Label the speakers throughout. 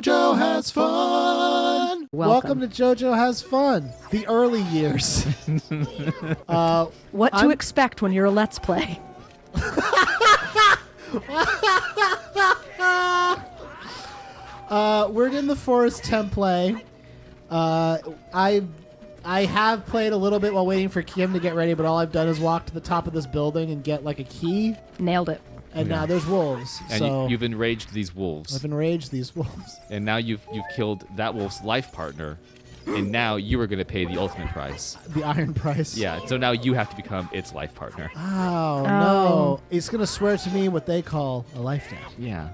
Speaker 1: JoJo Has Fun. Welcome to JoJo Has Fun, the early years.
Speaker 2: What to expect when you're a Let's Play.
Speaker 1: We're in the Forest Temple. I have played a little bit while waiting for Kim to get ready, but all I've done is walk to the top of this building and get like a key.
Speaker 2: Nailed it.
Speaker 1: And now there's wolves.
Speaker 3: And
Speaker 1: so
Speaker 3: you've enraged these wolves.
Speaker 1: I've enraged these wolves.
Speaker 3: And now you've killed that wolf's life partner. And now you are going to pay the ultimate price.
Speaker 1: The iron price.
Speaker 3: Yeah, so now you have to become its life partner.
Speaker 1: Oh, no. It's going to swear to me what they call a life debt.
Speaker 3: Yeah.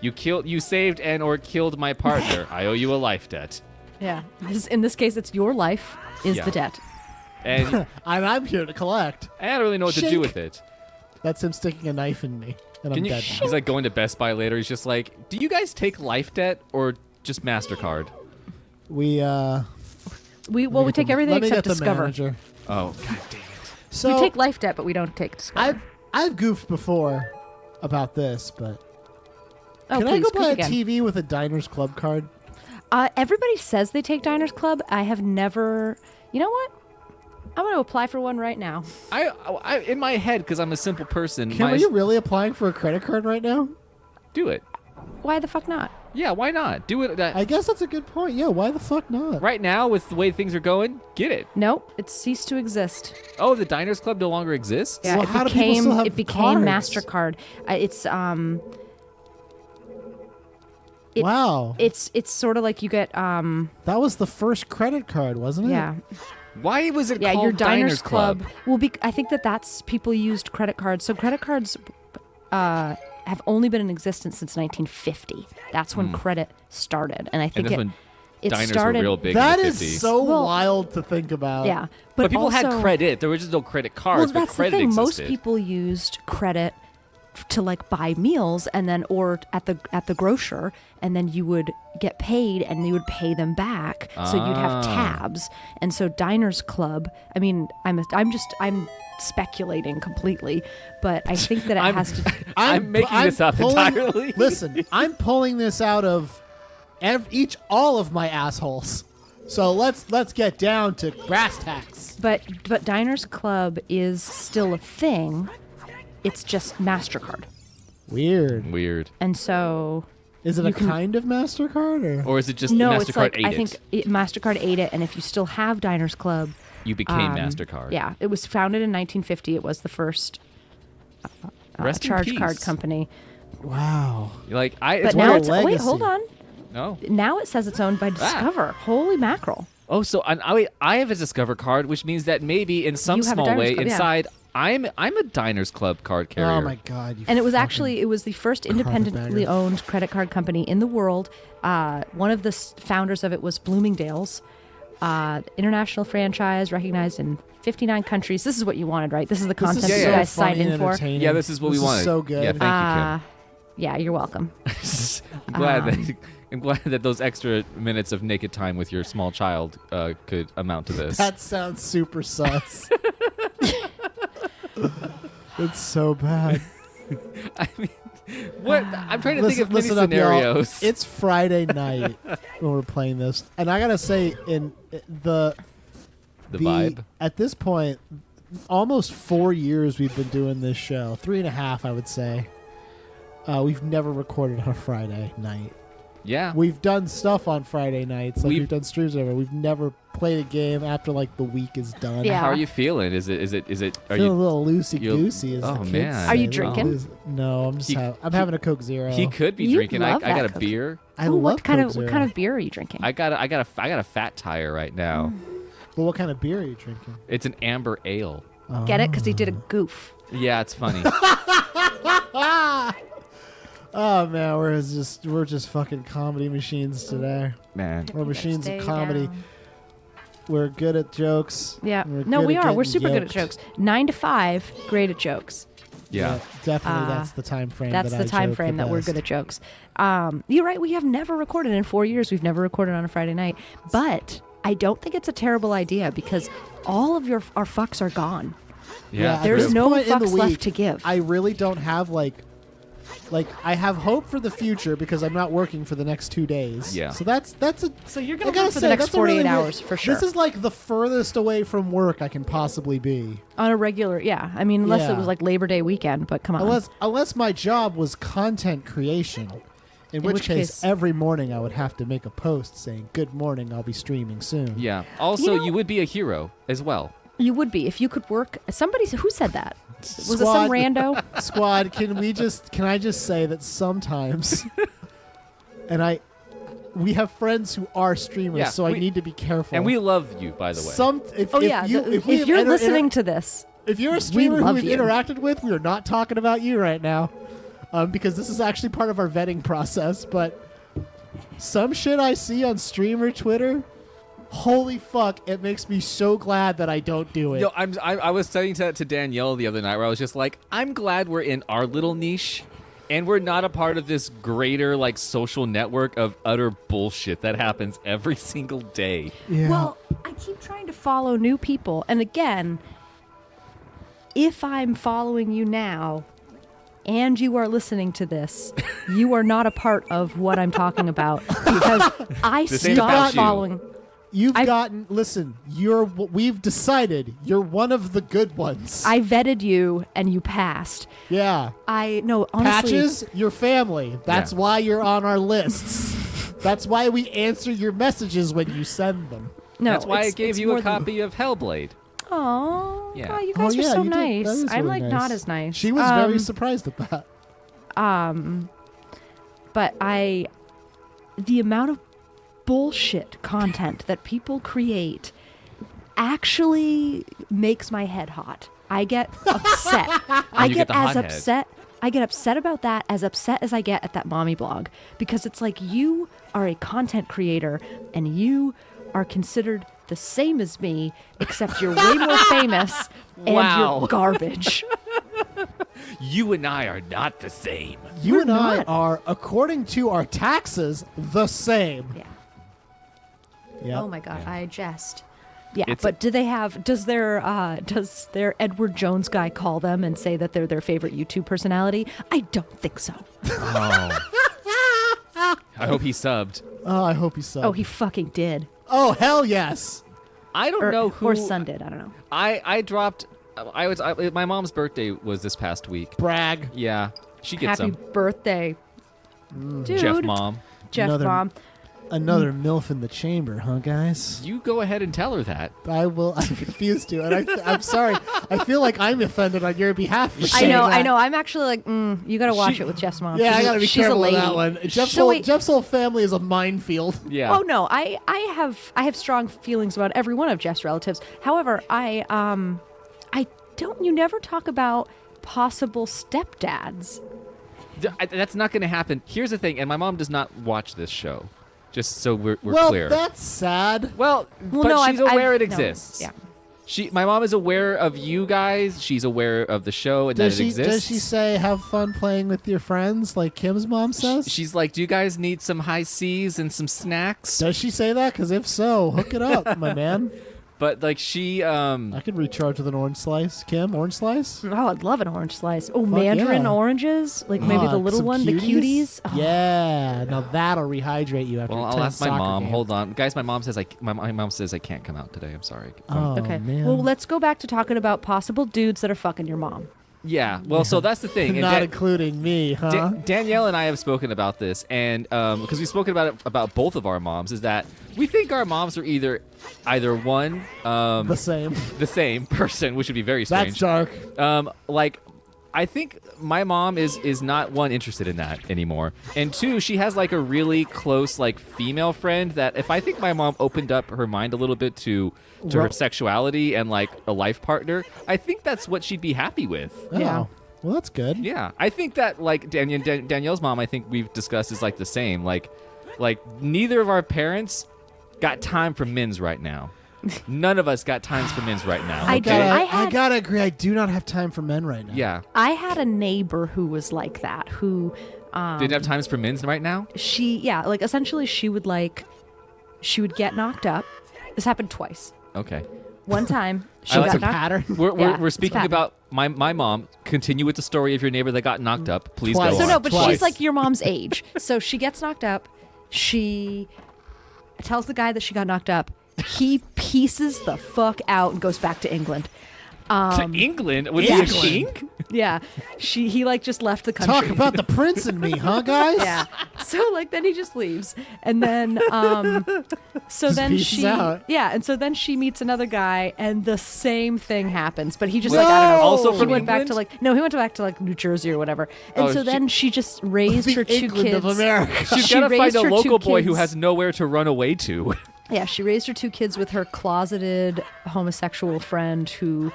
Speaker 3: You saved and or killed my partner. I owe you a life debt.
Speaker 2: Yeah. In this case, it's your life is the debt.
Speaker 3: And
Speaker 1: I'm here to collect.
Speaker 3: I don't really know what to do with it.
Speaker 1: That's him sticking a knife in me, and I'm dead now.
Speaker 3: He's like going to Best Buy later. He's just like, do you guys take life debt or just MasterCard?
Speaker 1: We
Speaker 2: take everything except Discover.
Speaker 1: Manager.
Speaker 3: Oh, god damn it.
Speaker 1: So
Speaker 2: we take life debt, but we don't take Discover.
Speaker 1: I've goofed before about this, but can I
Speaker 2: please,
Speaker 1: go buy a
Speaker 2: again.
Speaker 1: TV with a Diners Club card?
Speaker 2: Everybody says they take Diners Club. I have never. You know what? I'm going to apply for one right now.
Speaker 3: I in my head, because I'm a simple person.
Speaker 1: Kim, are you really applying for a credit card right now?
Speaker 3: Do it.
Speaker 2: Why the fuck not?
Speaker 3: Yeah, why not? Do it.
Speaker 1: I guess that's a good point. Yeah, why the fuck not?
Speaker 3: Right now, with the way things are going, get it.
Speaker 2: Nope, it ceased to exist.
Speaker 3: Oh, the Diners Club no longer exists?
Speaker 2: Yeah,
Speaker 1: well, how do people still have
Speaker 2: it became
Speaker 1: cards?
Speaker 2: MasterCard.
Speaker 1: Wow.
Speaker 2: It's sort of like you get
Speaker 1: That was the first credit card, wasn't it?
Speaker 2: yeah.
Speaker 3: Why was it
Speaker 2: Yeah,
Speaker 3: called
Speaker 2: your Diners
Speaker 3: Club?
Speaker 2: Well, I think that's people used credit cards. So credit cards have only been in existence since 1950. That's when credit started, and I think
Speaker 3: And that's when
Speaker 2: it
Speaker 3: diners
Speaker 2: started.
Speaker 3: were real big
Speaker 1: That
Speaker 3: in the
Speaker 1: is
Speaker 3: 50s.
Speaker 1: so
Speaker 2: Well,
Speaker 1: wild to think about.
Speaker 2: Yeah,
Speaker 3: But people had
Speaker 2: also-
Speaker 3: credit. There were just no credit cards,
Speaker 2: Well,
Speaker 3: but
Speaker 2: that's the
Speaker 3: credit
Speaker 2: thing.
Speaker 3: existed.
Speaker 2: Most people used credit to like buy meals, and then or at the grocer, and then you would get paid, and you would pay them back. So you'd have tabs, and so Diners Club. I mean, I'm speculating completely, but I think that it has to.
Speaker 3: I'm making this up entirely.
Speaker 1: Listen, I'm pulling this out of all of my assholes. So let's get down to brass tacks.
Speaker 2: But Diners Club is still a thing. It's just MasterCard,
Speaker 1: Weird.
Speaker 2: and so
Speaker 1: Is it a kind of MasterCard or
Speaker 3: Or is it just
Speaker 2: no,
Speaker 3: MasterCard
Speaker 2: it's like
Speaker 3: ate
Speaker 2: I
Speaker 3: it?
Speaker 2: think MasterCard ate it, and if you still have Diners Club.
Speaker 3: You became MasterCard.
Speaker 2: Yeah, it was founded in 1950. It was the first
Speaker 3: Rest in
Speaker 2: charge
Speaker 3: peace.
Speaker 2: card company.
Speaker 1: Wow.
Speaker 3: Like
Speaker 2: But
Speaker 3: it's
Speaker 2: now
Speaker 3: one
Speaker 2: it's
Speaker 3: of,
Speaker 1: legacy.
Speaker 2: wait, hold on.
Speaker 3: no.
Speaker 2: Now it says it's owned by Discover. Holy mackerel!
Speaker 3: Oh, so I have a Discover card, which means that maybe in some
Speaker 2: You have a
Speaker 3: small
Speaker 2: Diners
Speaker 3: way
Speaker 2: Club, yeah.
Speaker 3: inside, I'm a Diners Club card carrier.
Speaker 1: Oh my god.
Speaker 2: And it was the first independently
Speaker 1: carpetbagger.
Speaker 2: owned credit card company in the world. One of the founders of it was Bloomingdale's, international franchise recognized in 59 countries. This is what you wanted, right? This is the content
Speaker 1: This is
Speaker 2: you
Speaker 1: so
Speaker 2: guys
Speaker 1: funny
Speaker 2: signed in
Speaker 1: and
Speaker 2: for.
Speaker 1: entertaining.
Speaker 3: Yeah, this is what we wanted.
Speaker 1: So good.
Speaker 3: Yeah, thank
Speaker 2: Yeah, you're welcome.
Speaker 3: you, Kim. I'm glad that those extra minutes of naked time with your small child could amount to this.
Speaker 1: That sounds super sus. It's so bad.
Speaker 3: I mean, what? I'm trying to think of many
Speaker 1: listen up, y'all.
Speaker 3: scenarios.
Speaker 1: It's Friday night when we're playing this, and I gotta say, in the
Speaker 3: vibe.
Speaker 1: at this point, almost 4 years we've been doing this show. 3.5, I would say. We've never recorded on a Friday night.
Speaker 3: Yeah.
Speaker 1: We've done stuff on Friday nights, like we've done streams or whatever. We've never played a game after like the week is done.
Speaker 2: Yeah.
Speaker 3: How are you feeling? Are
Speaker 1: Feeling a
Speaker 3: you?
Speaker 1: little loosey goosey.
Speaker 3: Oh,
Speaker 1: the kids
Speaker 3: man.
Speaker 1: say.
Speaker 2: Are you
Speaker 1: A little
Speaker 2: drinking?
Speaker 1: No, I'm just I'm having a Coke Zero.
Speaker 3: He could be
Speaker 2: You
Speaker 3: drinking. I
Speaker 2: love
Speaker 3: got
Speaker 2: that
Speaker 3: a
Speaker 2: Coke.
Speaker 3: beer.
Speaker 1: I
Speaker 2: Ooh,
Speaker 1: love
Speaker 2: what kind
Speaker 1: Coke
Speaker 2: of
Speaker 1: Zero.
Speaker 2: what kind of beer are you drinking?
Speaker 3: I got a fat tire right now.
Speaker 1: Well, what kind of beer are you drinking?
Speaker 3: It's an amber ale.
Speaker 2: Get it? Because he did a goof.
Speaker 3: Yeah, it's funny.
Speaker 1: Oh man, we're just fucking comedy machines today.
Speaker 3: Man.
Speaker 1: We're machines
Speaker 2: stay
Speaker 1: of comedy.
Speaker 2: down.
Speaker 1: We're good at jokes.
Speaker 2: Yeah.
Speaker 1: We're
Speaker 2: No,
Speaker 1: good
Speaker 2: we
Speaker 1: at
Speaker 2: are. We're
Speaker 1: getting
Speaker 2: super good at
Speaker 1: yoked.
Speaker 2: jokes. 9 to 5, great at jokes.
Speaker 3: Yeah.
Speaker 1: Definitely. That's the time frame.
Speaker 2: That's
Speaker 1: that
Speaker 2: the
Speaker 1: I
Speaker 2: time
Speaker 1: joke
Speaker 2: frame
Speaker 1: the
Speaker 2: that we're
Speaker 1: best.
Speaker 2: good at jokes. You're right. We have never recorded in 4 years. We've never recorded on a Friday night. But I don't think it's a terrible idea because all of our fucks are gone.
Speaker 3: Yeah.
Speaker 1: at
Speaker 2: There's
Speaker 1: this
Speaker 2: no
Speaker 1: point in the
Speaker 2: fucks left
Speaker 1: week,
Speaker 2: to give.
Speaker 1: I really don't have like like I have hope for the future because I'm not working for the next 2 days.
Speaker 3: Yeah.
Speaker 1: So that's a.
Speaker 2: So you're
Speaker 1: I
Speaker 2: gonna
Speaker 1: gotta
Speaker 2: work for
Speaker 1: say,
Speaker 2: the next
Speaker 1: that's a really
Speaker 2: 48
Speaker 1: weird-
Speaker 2: hours for sure.
Speaker 1: This is like the furthest away from work I can possibly be.
Speaker 2: On a regular, yeah. I mean, unless
Speaker 1: Yeah.
Speaker 2: it was like Labor Day weekend, but come on.
Speaker 1: Unless my job was content creation. In which case, every morning I would have to make a post saying, "Good morning, I'll be streaming soon."
Speaker 3: Yeah. Also,
Speaker 2: You know-
Speaker 3: you would be a hero as well.
Speaker 2: You would be if you could work. Who said that? Was it
Speaker 1: Squad.
Speaker 2: some rando?
Speaker 1: Squad, can I just say that sometimes, we have friends who are streamers,
Speaker 3: Yeah,
Speaker 1: so I need to be careful.
Speaker 3: And we love you, by the way.
Speaker 2: If you're listening to this,
Speaker 1: if you're a streamer who
Speaker 2: love
Speaker 1: we've
Speaker 2: you.
Speaker 1: interacted with, we are not talking about you right now, because this is actually part of our vetting process. But some shit I see on streamer Twitter, holy fuck! It makes me so glad that I don't do it.
Speaker 3: Yo, I was saying to Danielle the other night where I was just like, I'm glad we're in our little niche and we're not a part of this greater like social network of utter bullshit that happens every single day.
Speaker 1: Yeah.
Speaker 2: well, I keep trying to follow new people, and again, if I'm following you now, and you are listening to this, you are not a part of what I'm talking about because I
Speaker 3: This ain't about
Speaker 2: stopped
Speaker 3: you.
Speaker 2: following.
Speaker 1: We've decided you're one of the good ones.
Speaker 2: I vetted you, and you passed.
Speaker 1: Yeah.
Speaker 2: No, honestly,
Speaker 1: Patches, your family. That's
Speaker 3: Yeah.
Speaker 1: why you're on our lists. That's why we answer your messages when you send them.
Speaker 2: no.
Speaker 3: That's why I
Speaker 2: it's
Speaker 3: gave you
Speaker 2: more
Speaker 3: a copy of Hellblade.
Speaker 2: Aw,
Speaker 3: Yeah.
Speaker 2: you guys are so
Speaker 1: you did.
Speaker 2: nice.
Speaker 1: That is
Speaker 2: I'm
Speaker 1: really
Speaker 2: like
Speaker 1: nice.
Speaker 2: not as nice.
Speaker 1: She was very surprised at that.
Speaker 2: But the amount of bullshit content that people create actually makes my head hot. I get upset. I
Speaker 3: you get
Speaker 2: get
Speaker 3: the
Speaker 2: as
Speaker 3: hot head.
Speaker 2: upset. I get upset about that as upset as I get at that mommy blog because it's like you are a content creator and you are considered the same as me, except you're way more famous and
Speaker 3: Wow.
Speaker 2: you're garbage.
Speaker 3: You and I are not the same.
Speaker 1: You
Speaker 2: We're
Speaker 1: and I
Speaker 2: not.
Speaker 1: are, according to our taxes, the same.
Speaker 2: Yeah.
Speaker 1: Yep.
Speaker 2: Oh my god, I jest. Yeah,
Speaker 3: It's-
Speaker 2: but does their Edward Jones guy call them and say that they're their favorite YouTube personality? I don't think so.
Speaker 3: Oh. I hope he subbed.
Speaker 1: Oh, I hope he's so.
Speaker 2: Oh, he fucking did.
Speaker 1: Oh, hell yes.
Speaker 3: I don't know who.
Speaker 2: Or son did, I don't know.
Speaker 3: I dropped. My mom's birthday was this past week.
Speaker 1: Brag.
Speaker 3: Yeah, she gets
Speaker 2: Happy
Speaker 3: some.
Speaker 2: birthday. Dude.
Speaker 3: Jeff mom.
Speaker 2: Jeff
Speaker 1: Another-
Speaker 2: mom.
Speaker 1: Another MILF in the chamber, huh, guys?
Speaker 3: You go ahead and tell her that.
Speaker 1: I will. I refuse to, and I'm sorry. I feel like I'm offended on your behalf. For
Speaker 2: I
Speaker 1: saying
Speaker 2: know,
Speaker 1: that.
Speaker 2: I know. I'm actually like, you gotta watch it with Jeff's mom.
Speaker 1: Yeah, I
Speaker 2: She's
Speaker 1: gotta be
Speaker 2: she's
Speaker 1: careful
Speaker 2: a
Speaker 1: with
Speaker 2: lady.
Speaker 1: that one.
Speaker 2: So wait-
Speaker 1: Jeff's whole family is a minefield.
Speaker 3: Yeah.
Speaker 2: Oh no, I have strong feelings about every one of Jeff's relatives. However, I don't. You never talk about possible stepdads.
Speaker 3: That's not going to happen. Here's the thing, and my mom does not watch this show. Just so we're
Speaker 1: Well,
Speaker 3: clear.
Speaker 1: that's sad.
Speaker 3: Well,
Speaker 2: Well,
Speaker 3: but
Speaker 2: no,
Speaker 3: she's aware it
Speaker 2: no,
Speaker 3: exists.
Speaker 2: yeah.
Speaker 3: My mom is aware of you guys. She's aware of the show and
Speaker 1: Does
Speaker 3: that it
Speaker 1: she?
Speaker 3: exists.
Speaker 1: Does she say have fun playing with your friends like Kim's mom says?
Speaker 3: She's like, do you guys need some high C's and some snacks?
Speaker 1: Does she say that? Because if so, hook it up, my man.
Speaker 3: But like she,
Speaker 1: I could recharge with an orange slice. Kim, orange slice?
Speaker 2: Oh, I'd love an orange slice. Oh,
Speaker 1: Fuck
Speaker 2: mandarin
Speaker 1: yeah.
Speaker 2: oranges, like maybe
Speaker 1: Ah,
Speaker 2: the little
Speaker 1: some
Speaker 2: one, the cuties. Oh,
Speaker 1: Yeah, now that'll rehydrate you after.
Speaker 3: well,
Speaker 1: a
Speaker 3: I'll
Speaker 1: tense
Speaker 3: ask my
Speaker 1: soccer
Speaker 3: mom.
Speaker 1: game.
Speaker 3: Hold on, guys. My mom says my mom says I can't come out today. I'm sorry.
Speaker 1: Oh,
Speaker 2: Okay.
Speaker 1: man.
Speaker 2: Well, let's go back to talking about possible dudes that are fucking your mom.
Speaker 3: Yeah. Well, so that's the thing. And
Speaker 1: Not including me, huh?
Speaker 3: Danielle and I have spoken about this, and because we've spoken about it about both of our moms, is that we think our moms are either one
Speaker 1: The same.
Speaker 3: the same person, which would be very strange.
Speaker 1: That's dark.
Speaker 3: Like, I think my mom is not one interested in that anymore, and two, she has like a really close like female friend that if I think my mom opened up her mind a little bit to her
Speaker 1: Well-
Speaker 3: sexuality and like a life partner, I think that's what she'd be happy with.
Speaker 2: Yeah.
Speaker 1: Oh, well, that's good.
Speaker 3: Yeah, I think that like Danielle's mom, I think we've discussed is like the same. Like neither of our parents got time for men's right now. None of us got times for men's right now.
Speaker 2: I
Speaker 3: okay?
Speaker 2: do.
Speaker 1: I gotta agree. I do not have time for men right now.
Speaker 3: Yeah.
Speaker 2: I had a neighbor who was like that, who
Speaker 3: Didn't have times for men's right now?
Speaker 2: like essentially she would get knocked up. This happened twice.
Speaker 3: Okay.
Speaker 2: One time she
Speaker 3: Oh,
Speaker 2: got
Speaker 3: that's
Speaker 2: knocked
Speaker 1: Pattern.
Speaker 3: We're
Speaker 2: Yeah,
Speaker 3: we're
Speaker 2: it's
Speaker 3: speaking
Speaker 2: bad.
Speaker 3: about my mom, continue with the story of your neighbor that got knocked up. Please
Speaker 1: Twice.
Speaker 3: go
Speaker 2: So
Speaker 3: on.
Speaker 2: no, but
Speaker 1: Twice.
Speaker 2: she's like your mom's age. So she gets knocked up. She tells the guy that she got knocked up. He pieces the fuck out and goes back to England.
Speaker 3: To England? Was he a
Speaker 1: England.
Speaker 3: king?
Speaker 2: Yeah, he like just left the country.
Speaker 1: Talk about the prince and me, huh, guys?
Speaker 2: Yeah. So like then he just leaves, and then so
Speaker 1: Just
Speaker 2: then
Speaker 1: pieces
Speaker 2: she
Speaker 1: out.
Speaker 2: and so then she meets another guy, and the same thing happens, but he just
Speaker 1: Whoa!
Speaker 2: like I don't know.
Speaker 3: Also
Speaker 2: he
Speaker 3: from
Speaker 2: went back to
Speaker 3: England?
Speaker 2: like no, he went back to like New Jersey or whatever, and
Speaker 3: Oh,
Speaker 2: so then she just raised
Speaker 1: The
Speaker 2: her 2
Speaker 1: England
Speaker 2: kids.
Speaker 1: of America.
Speaker 3: She's
Speaker 2: She
Speaker 3: got to find
Speaker 2: raised
Speaker 3: a
Speaker 2: her 2
Speaker 3: local boy who
Speaker 2: kids.
Speaker 3: has nowhere to run away to.
Speaker 2: Yeah, she raised her 2 kids with her closeted homosexual friend who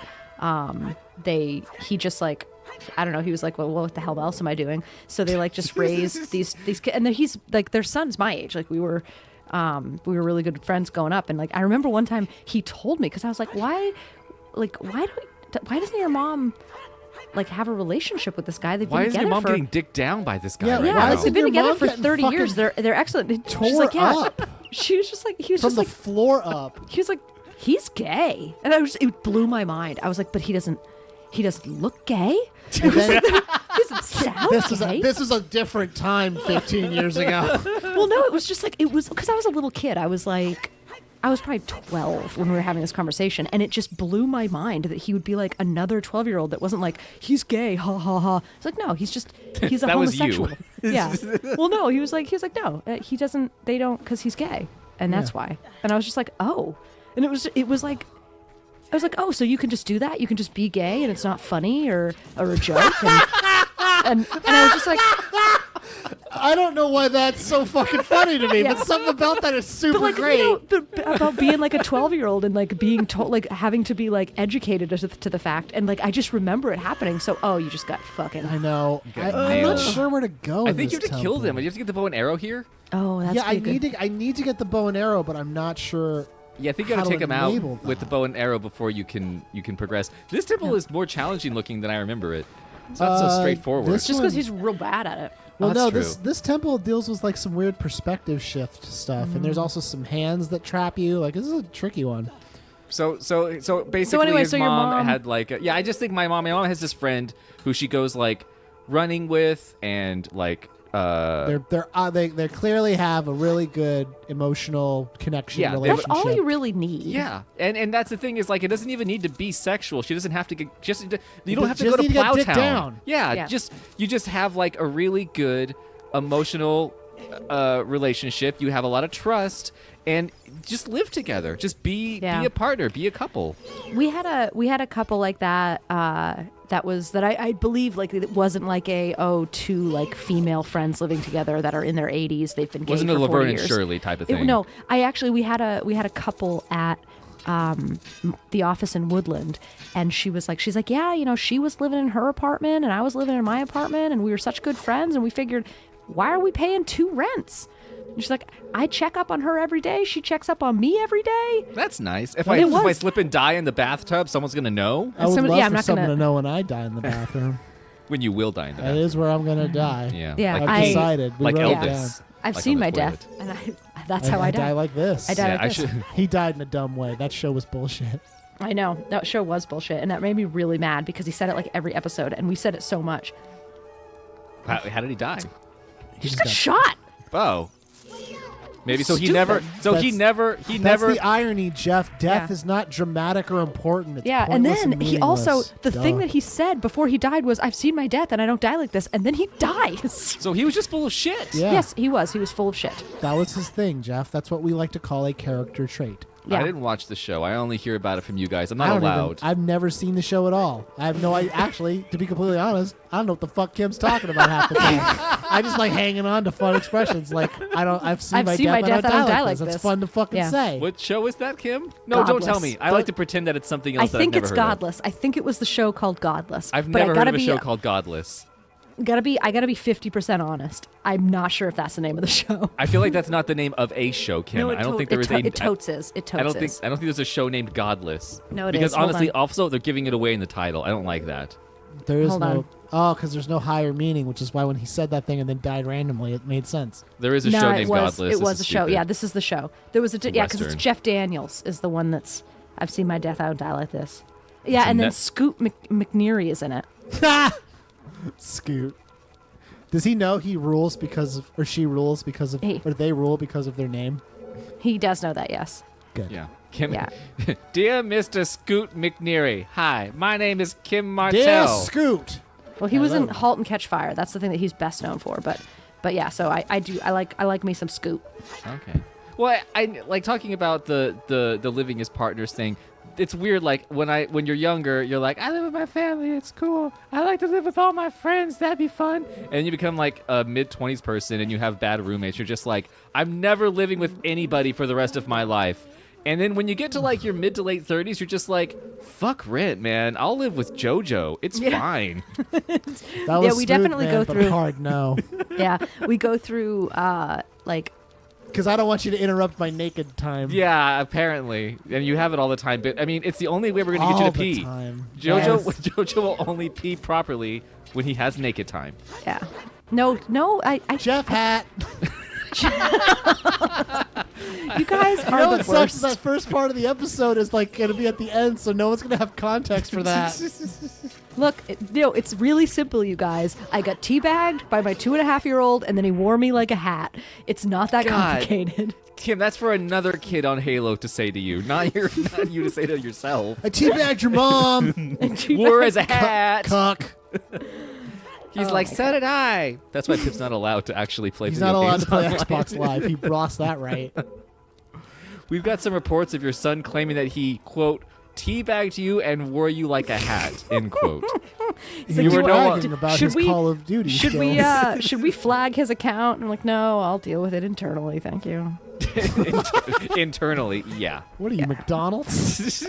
Speaker 2: he just like I don't know, he was like, well, what the hell else am I doing? So they like just raised these kids, and then he's like their son's my age. Like we were really good friends growing up, and like I remember one time he told me, because I was like, why doesn't your mom like have a relationship with this guy? They've
Speaker 3: Why
Speaker 2: been
Speaker 3: is your
Speaker 2: together
Speaker 3: mom
Speaker 2: for
Speaker 3: getting dicked down by this guy
Speaker 1: Yeah,
Speaker 3: right
Speaker 2: yeah,
Speaker 1: why
Speaker 3: now?
Speaker 2: like
Speaker 1: isn't
Speaker 2: they've been
Speaker 1: your
Speaker 2: together
Speaker 1: mom
Speaker 2: for
Speaker 1: getting
Speaker 2: 30 years.
Speaker 1: fucking
Speaker 2: They're excellent. She's
Speaker 1: tore
Speaker 2: like, yeah.
Speaker 1: up?
Speaker 2: She was just like, he was
Speaker 1: From
Speaker 2: just
Speaker 1: the
Speaker 2: like,
Speaker 1: floor up.
Speaker 2: he was like, he's gay, and it blew my mind. I was like, but he doesn't look gay.
Speaker 1: And then,
Speaker 2: He doesn't sound gay.
Speaker 1: this is a different time 15 years ago.
Speaker 2: Well, no, it was just like it was because I was a little kid. I was probably 12 when we were having this conversation, and it just blew my mind that he would be like another 12-year-old that wasn't like, he's gay, ha ha ha. It's like, no, he's a
Speaker 3: That was you.
Speaker 2: homosexual. Yeah. Well, no, he was like, no, they don't, because he's gay, and that's why. And I was just like, oh, and it was like. I was like, oh, so you can just do that? You can just be gay and it's not funny or a joke? And I was just like,
Speaker 1: I don't know why that's so fucking funny to me,
Speaker 2: Yeah.
Speaker 1: but something about that is super
Speaker 2: but like,
Speaker 1: great.
Speaker 2: you know, about being like a 12-year-old and like being told, like having to be like educated to the fact. And like, I just remember it happening. So, oh, you just got fucking.
Speaker 1: I know.
Speaker 3: got
Speaker 1: I'm not
Speaker 3: nailed.
Speaker 1: sure where to go.
Speaker 3: I
Speaker 1: in
Speaker 3: think you
Speaker 1: this
Speaker 3: have to kill
Speaker 1: temple.
Speaker 3: them. You have to get the bow and arrow here.
Speaker 2: Oh, that's
Speaker 1: Yeah, I
Speaker 2: good.
Speaker 1: need to get the bow and arrow, but I'm not sure.
Speaker 3: Yeah, I think you got
Speaker 1: How
Speaker 3: to
Speaker 1: to
Speaker 3: take them out
Speaker 1: enable
Speaker 3: with the
Speaker 1: that.
Speaker 3: bow and arrow before you can progress. This temple
Speaker 2: Yeah.
Speaker 3: is more challenging looking than I remember it. It's not so straightforward.
Speaker 1: this-
Speaker 2: Just because
Speaker 1: one-
Speaker 2: he's real bad at it.
Speaker 1: Well,
Speaker 3: that's
Speaker 1: no,
Speaker 3: true.
Speaker 1: this temple deals with like some weird perspective shift stuff, and there's also some hands that trap you. Like this is a tricky one.
Speaker 3: So basically,
Speaker 2: anyway,
Speaker 3: his
Speaker 2: so your mom-
Speaker 3: had like I just think my mom has this friend who she goes like running with, and like
Speaker 1: They clearly have a really good emotional connection.
Speaker 3: Yeah, they-
Speaker 2: That's
Speaker 1: relationship.
Speaker 2: all you really need.
Speaker 3: yeah, and that's the thing is like it doesn't even need to be sexual. She doesn't have to get you don't have to
Speaker 1: just
Speaker 3: go to
Speaker 1: need to get dicked
Speaker 3: Plowtown.
Speaker 1: down.
Speaker 3: Yeah,
Speaker 2: Yeah.
Speaker 3: you just have like a really good emotional relationship. You have a lot of trust, and just live together. Just be
Speaker 2: Yeah.
Speaker 3: a partner, be a couple.
Speaker 2: We had a couple like that. That I believe like it wasn't like two like female friends living together that are in their 80s. They've been gay
Speaker 3: Wasn't
Speaker 2: for
Speaker 3: a
Speaker 2: 40
Speaker 3: Laverne and
Speaker 2: years.
Speaker 3: Shirley type of
Speaker 2: It-
Speaker 3: thing.
Speaker 2: no, we had a couple at the office in Woodland, and she's like, yeah, you know, she was living in her apartment and I was living in my apartment, and we were such good friends, and we figured, why are we paying 2 rents? And she's like, I check up on her every day. She checks up on me every day.
Speaker 3: That's nice. If
Speaker 2: Well,
Speaker 3: I
Speaker 2: it
Speaker 3: if I
Speaker 2: was.
Speaker 3: slip and die in the bathtub, someone's gonna know
Speaker 1: I would
Speaker 2: Somebody-
Speaker 1: love
Speaker 2: yeah, I'm
Speaker 1: for
Speaker 2: not
Speaker 1: someone
Speaker 2: gonna-
Speaker 1: to know when I die in the bathroom.
Speaker 3: when you will die in the
Speaker 1: That
Speaker 3: bathtub.
Speaker 1: is where I'm gonna die.
Speaker 3: Yeah,
Speaker 2: Yeah,
Speaker 3: like,
Speaker 1: I've
Speaker 2: I-
Speaker 1: decided. We
Speaker 3: like
Speaker 1: wrote it
Speaker 3: Elvis.
Speaker 1: down.
Speaker 2: I've
Speaker 3: Like
Speaker 2: seen
Speaker 3: on
Speaker 2: my
Speaker 3: the
Speaker 2: death, and that's how I
Speaker 1: die
Speaker 2: die.
Speaker 1: like this.
Speaker 2: I die
Speaker 3: Yeah,
Speaker 2: like
Speaker 3: I
Speaker 2: this.
Speaker 3: should.
Speaker 1: He died in a dumb way. That show was bullshit.
Speaker 2: I know that show was bullshit, and that made me really mad because he said it like every episode, and we said it so much.
Speaker 3: How did he die?
Speaker 2: He just got shot.
Speaker 3: Oh. Maybe so he
Speaker 2: Stupid.
Speaker 3: never
Speaker 1: That's
Speaker 3: never
Speaker 1: the irony, Jeff. Death
Speaker 2: Yeah.
Speaker 1: is not dramatic or important. It's
Speaker 2: Yeah, and
Speaker 1: pointless
Speaker 2: then he also
Speaker 1: meaningless.
Speaker 2: the thing
Speaker 1: Duh.
Speaker 2: that he said before he died was, "I've seen my death, and I don't die like this." And then he dies.
Speaker 3: So he was just full of shit.
Speaker 1: Yeah.
Speaker 2: Yes, he was. He was full of shit.
Speaker 1: That was his thing, Jeff. That's what we like to call a character trait.
Speaker 2: Yeah.
Speaker 3: I didn't watch the show. I only hear about it from you guys. I'm
Speaker 1: I
Speaker 3: not
Speaker 1: don't
Speaker 3: allowed.
Speaker 1: I've never seen the show at all. I have no idea. Actually, to be completely honest, I don't know what the fuck Kim's talking about half the time. I just like hanging on to fun expressions. Like I've seen my death. I don't die like this. It's fun to fucking
Speaker 2: Yeah.
Speaker 1: say.
Speaker 3: What show is that, Kim? No, don't tell
Speaker 2: Godless.
Speaker 3: me. I like to pretend that it's something else
Speaker 2: I
Speaker 3: that
Speaker 2: think
Speaker 3: I've never
Speaker 2: it's
Speaker 3: heard of.
Speaker 2: Godless. I think it was the show called Godless.
Speaker 3: I've
Speaker 2: but
Speaker 3: never
Speaker 2: I
Speaker 3: heard
Speaker 2: gotta
Speaker 3: of a
Speaker 2: be,
Speaker 3: show called Godless.
Speaker 2: I gotta be 50% honest. I'm not sure if that's the name of the show.
Speaker 3: I feel like that's not the name of a show, Kim. I don't think there is a.
Speaker 2: It totes is. It totes
Speaker 3: I don't think
Speaker 2: is.
Speaker 3: there's a show named Godless.
Speaker 2: No, it
Speaker 3: because
Speaker 2: is. Hold
Speaker 3: honestly,
Speaker 2: on.
Speaker 3: also they're giving it away in the title. I don't like that.
Speaker 1: There is
Speaker 2: Hold
Speaker 1: no.
Speaker 2: on.
Speaker 1: Oh, because there's no higher meaning, which is why when he said that thing and then died randomly, it made sense.
Speaker 3: There is a
Speaker 2: no,
Speaker 3: show
Speaker 2: it
Speaker 3: named
Speaker 2: was.
Speaker 3: Godless.
Speaker 2: It
Speaker 3: This
Speaker 2: was
Speaker 3: is
Speaker 2: a show.
Speaker 3: stupid.
Speaker 2: Yeah, this is the show. There was because it's
Speaker 3: Western.
Speaker 2: Jeff Daniels is the one that's. I've seen my death. I don't die like this. Yeah, and then
Speaker 3: net-
Speaker 2: Scoot McNeary is in it.
Speaker 1: Scoot. Does he know he rules because of, or she rules because of,
Speaker 2: Hey.
Speaker 1: or they rule because of their name?
Speaker 2: He does know that, yes.
Speaker 1: Good.
Speaker 3: Yeah. Kim,
Speaker 2: Yeah.
Speaker 3: Dear Mr. Scoot McNeary, hi, my name is Kim Martell.
Speaker 1: Dear Scoot.
Speaker 2: Well, he was in
Speaker 1: Hello.
Speaker 2: *Halt and Catch Fire*. That's the thing that he's best known for. But yeah, so I like me some Scoot.
Speaker 3: Okay. Well, I like talking about the living as partners thing. It's weird. Like when you're younger, you're like, I live with my family. It's cool. I like to live with all my friends. That'd be fun. And you become like a mid-20s person, and you have bad roommates. You're just like, I'm never living with anybody for the rest of my life. And then when you get to like your mid to late 30s, you're just like, fuck rent, man. I'll live with JoJo. It's fine.
Speaker 1: That was
Speaker 2: we
Speaker 1: smooth,
Speaker 2: definitely
Speaker 1: man,
Speaker 2: go
Speaker 1: but
Speaker 2: through-
Speaker 1: hard no.
Speaker 2: Yeah, we go through like
Speaker 1: Because I don't want you to interrupt my naked time.
Speaker 3: Yeah, apparently. And you have it all the time. But I mean, it's the only way we're going to get
Speaker 1: All
Speaker 3: you to
Speaker 1: the
Speaker 3: pee.
Speaker 1: time.
Speaker 3: JoJo,
Speaker 1: Yes.
Speaker 3: JoJo will only pee properly when he has naked time.
Speaker 2: yeah. No, I
Speaker 1: Jeff Hat.
Speaker 2: you guys
Speaker 1: You
Speaker 2: are
Speaker 1: know
Speaker 2: the
Speaker 1: what sucks is
Speaker 2: worst.
Speaker 1: that first part of the episode is like going to be at the end, so no one's going to have context for that.
Speaker 2: Look, it's really simple, you guys. I got teabagged by my 2.5-year-old, and then he wore me like a hat. It's not that
Speaker 3: God.
Speaker 2: complicated.
Speaker 3: Kim, that's for another kid on Halo to say to you, not you to say to yourself.
Speaker 1: I teabagged your mom.
Speaker 3: Wore as a hat.
Speaker 1: Cuck.
Speaker 3: He's like, so did I. That's why Pip's not allowed to actually play
Speaker 1: He's
Speaker 3: video
Speaker 1: not allowed
Speaker 3: games
Speaker 1: to play
Speaker 3: online.
Speaker 1: Xbox Live. He lost that right.
Speaker 3: We've got some reports of your son claiming that he, quote, teabagged you and wore you like a hat, end quote.
Speaker 1: He
Speaker 3: You
Speaker 1: was
Speaker 3: were no
Speaker 1: bragging
Speaker 3: one-
Speaker 1: about
Speaker 2: should
Speaker 1: his
Speaker 2: we-
Speaker 1: Call of Duty
Speaker 2: Should
Speaker 1: skills.
Speaker 2: should we flag his account? And I'm like, no, I'll deal with it internally, thank you.
Speaker 3: Internally, yeah.
Speaker 1: What are you, McDonald's?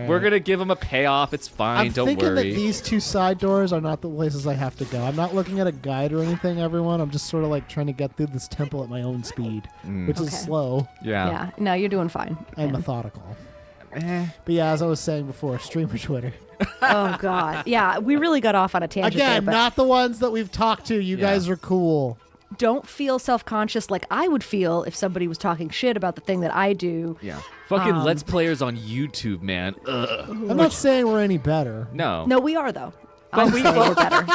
Speaker 3: We're going to give him a payoff. It's fine.
Speaker 1: I'm
Speaker 3: Don't
Speaker 1: thinking
Speaker 3: worry.
Speaker 1: that these two side doors are not the places I have to go. I'm not looking at a guide or anything, everyone. I'm just sort of like trying to get through this temple at my own speed, which is
Speaker 2: Okay.
Speaker 1: slow
Speaker 3: Yeah.
Speaker 2: Yeah, no, you're doing fine.
Speaker 1: and
Speaker 2: Yeah.
Speaker 1: methodical.
Speaker 3: Eh.
Speaker 1: But yeah, as I was saying before, streamer Twitter.
Speaker 2: Oh God, yeah, we really got off on a tangent there,
Speaker 1: Again,
Speaker 2: but
Speaker 1: not the ones that we've talked to. You
Speaker 3: Yeah.
Speaker 1: guys are cool.
Speaker 2: don't feel self-conscious like I would feel if somebody was talking shit about the thing that I do.
Speaker 3: Yeah. Fucking Let's Players on YouTube, man. Ugh.
Speaker 1: I'm not saying we're any better.
Speaker 3: No.
Speaker 2: No, we are though.
Speaker 3: But
Speaker 2: I'm saying we're better.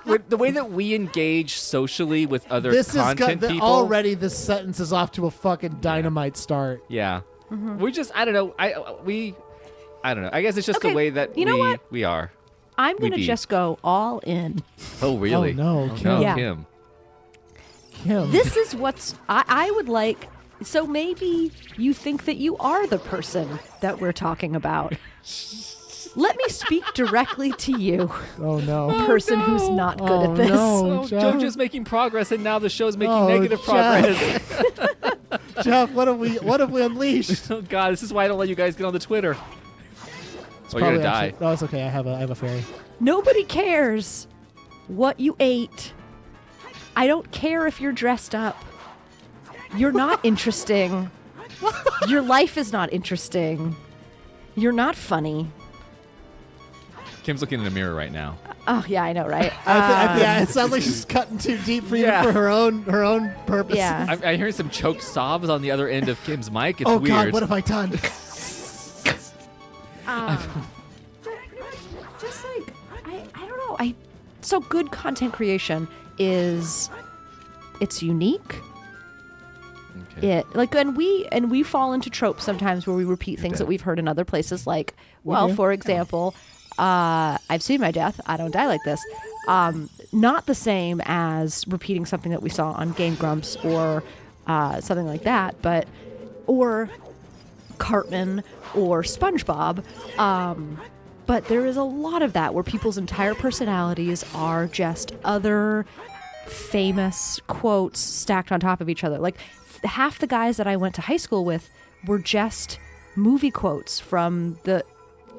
Speaker 3: With the way that we engage socially with other
Speaker 1: This is
Speaker 3: content people.
Speaker 1: already. This sentence is off to a fucking dynamite start.
Speaker 3: Yeah.
Speaker 2: Mm-hmm.
Speaker 3: We just, I don't know. I don't know. I guess it's just the
Speaker 2: Okay,
Speaker 3: way that
Speaker 2: you know what?
Speaker 3: we are.
Speaker 2: I'm gonna
Speaker 3: be.
Speaker 2: just go all in.
Speaker 3: Oh, really?
Speaker 1: Oh, no,
Speaker 3: Oh,
Speaker 1: Kim.
Speaker 3: no,
Speaker 2: Yeah.
Speaker 3: Kim.
Speaker 1: Kim.
Speaker 2: This is what's I would like. So maybe you think that you are the person that we're talking about. Let me speak directly to you,
Speaker 1: Oh no.
Speaker 2: person who's not good
Speaker 1: Oh,
Speaker 2: at this.
Speaker 1: no.
Speaker 3: Oh,
Speaker 1: Jeff.
Speaker 3: JoJo's making progress, and now the show's making
Speaker 1: Oh,
Speaker 3: negative
Speaker 1: Jeff.
Speaker 3: progress.
Speaker 1: Jeff, what have we unleashed?
Speaker 3: Oh God, this is why I don't let you guys get on the Twitter.
Speaker 1: It's
Speaker 3: you're gonna
Speaker 1: probably
Speaker 3: die.
Speaker 1: actually- no, it's okay. I have a fairy.
Speaker 2: Nobody cares what you ate. I don't care if you're dressed up. You're not interesting. Your life is not interesting. You're not funny.
Speaker 3: Kim's looking in the mirror right now.
Speaker 2: Oh yeah, I know, right?
Speaker 1: Yeah, it sounds like she's cutting too deep for you
Speaker 3: Yeah.
Speaker 1: for her own purposes.
Speaker 2: Yeah.
Speaker 3: I'm hearing some choked sobs on the other end of Kim's mic. It's
Speaker 1: Oh
Speaker 3: weird.
Speaker 1: God, what have I done?
Speaker 2: Just like I don't know. So good content creation is it's unique.
Speaker 3: Okay.
Speaker 2: And we fall into tropes sometimes where we repeat things that we've heard in other places. Like, well,
Speaker 1: do?
Speaker 2: for example, I've seen my death. I don't die like this. Not the same as repeating something that we saw on Game Grumps or something like that, or Cartman or SpongeBob. But there is a lot of that where people's entire personalities are just other famous quotes stacked on top of each other. Like half the guys that I went to high school with were just movie quotes from the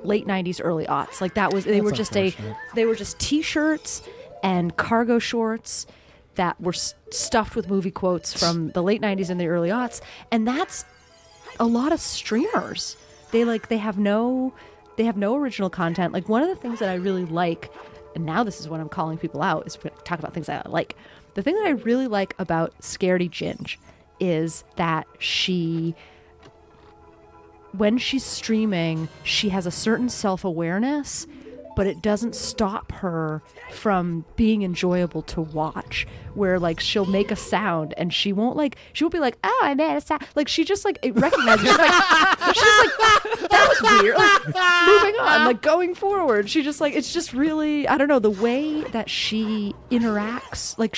Speaker 2: late 90s, early aughts. Like that was they were
Speaker 1: That's
Speaker 2: just
Speaker 1: unfortunate.
Speaker 2: they were just t-shirts and cargo shorts that were stuffed with movie quotes from the late 90s and the early aughts. And that's a lot of streamers. They have no original content. Like one of the things that I really like, and now this is when I'm calling people out, is talk about things I like. The thing that I really like about Scaredy Ginge is that she when she's streaming, she has a certain self-awareness, but it doesn't stop her from being enjoyable to watch. Where like she'll make a sound and she won't be like, oh, I made a sound. Like she just like it recognizes. She's like that was weird. Like, moving on, like going forward. She just like it's just really I don't know the way that she interacts. Like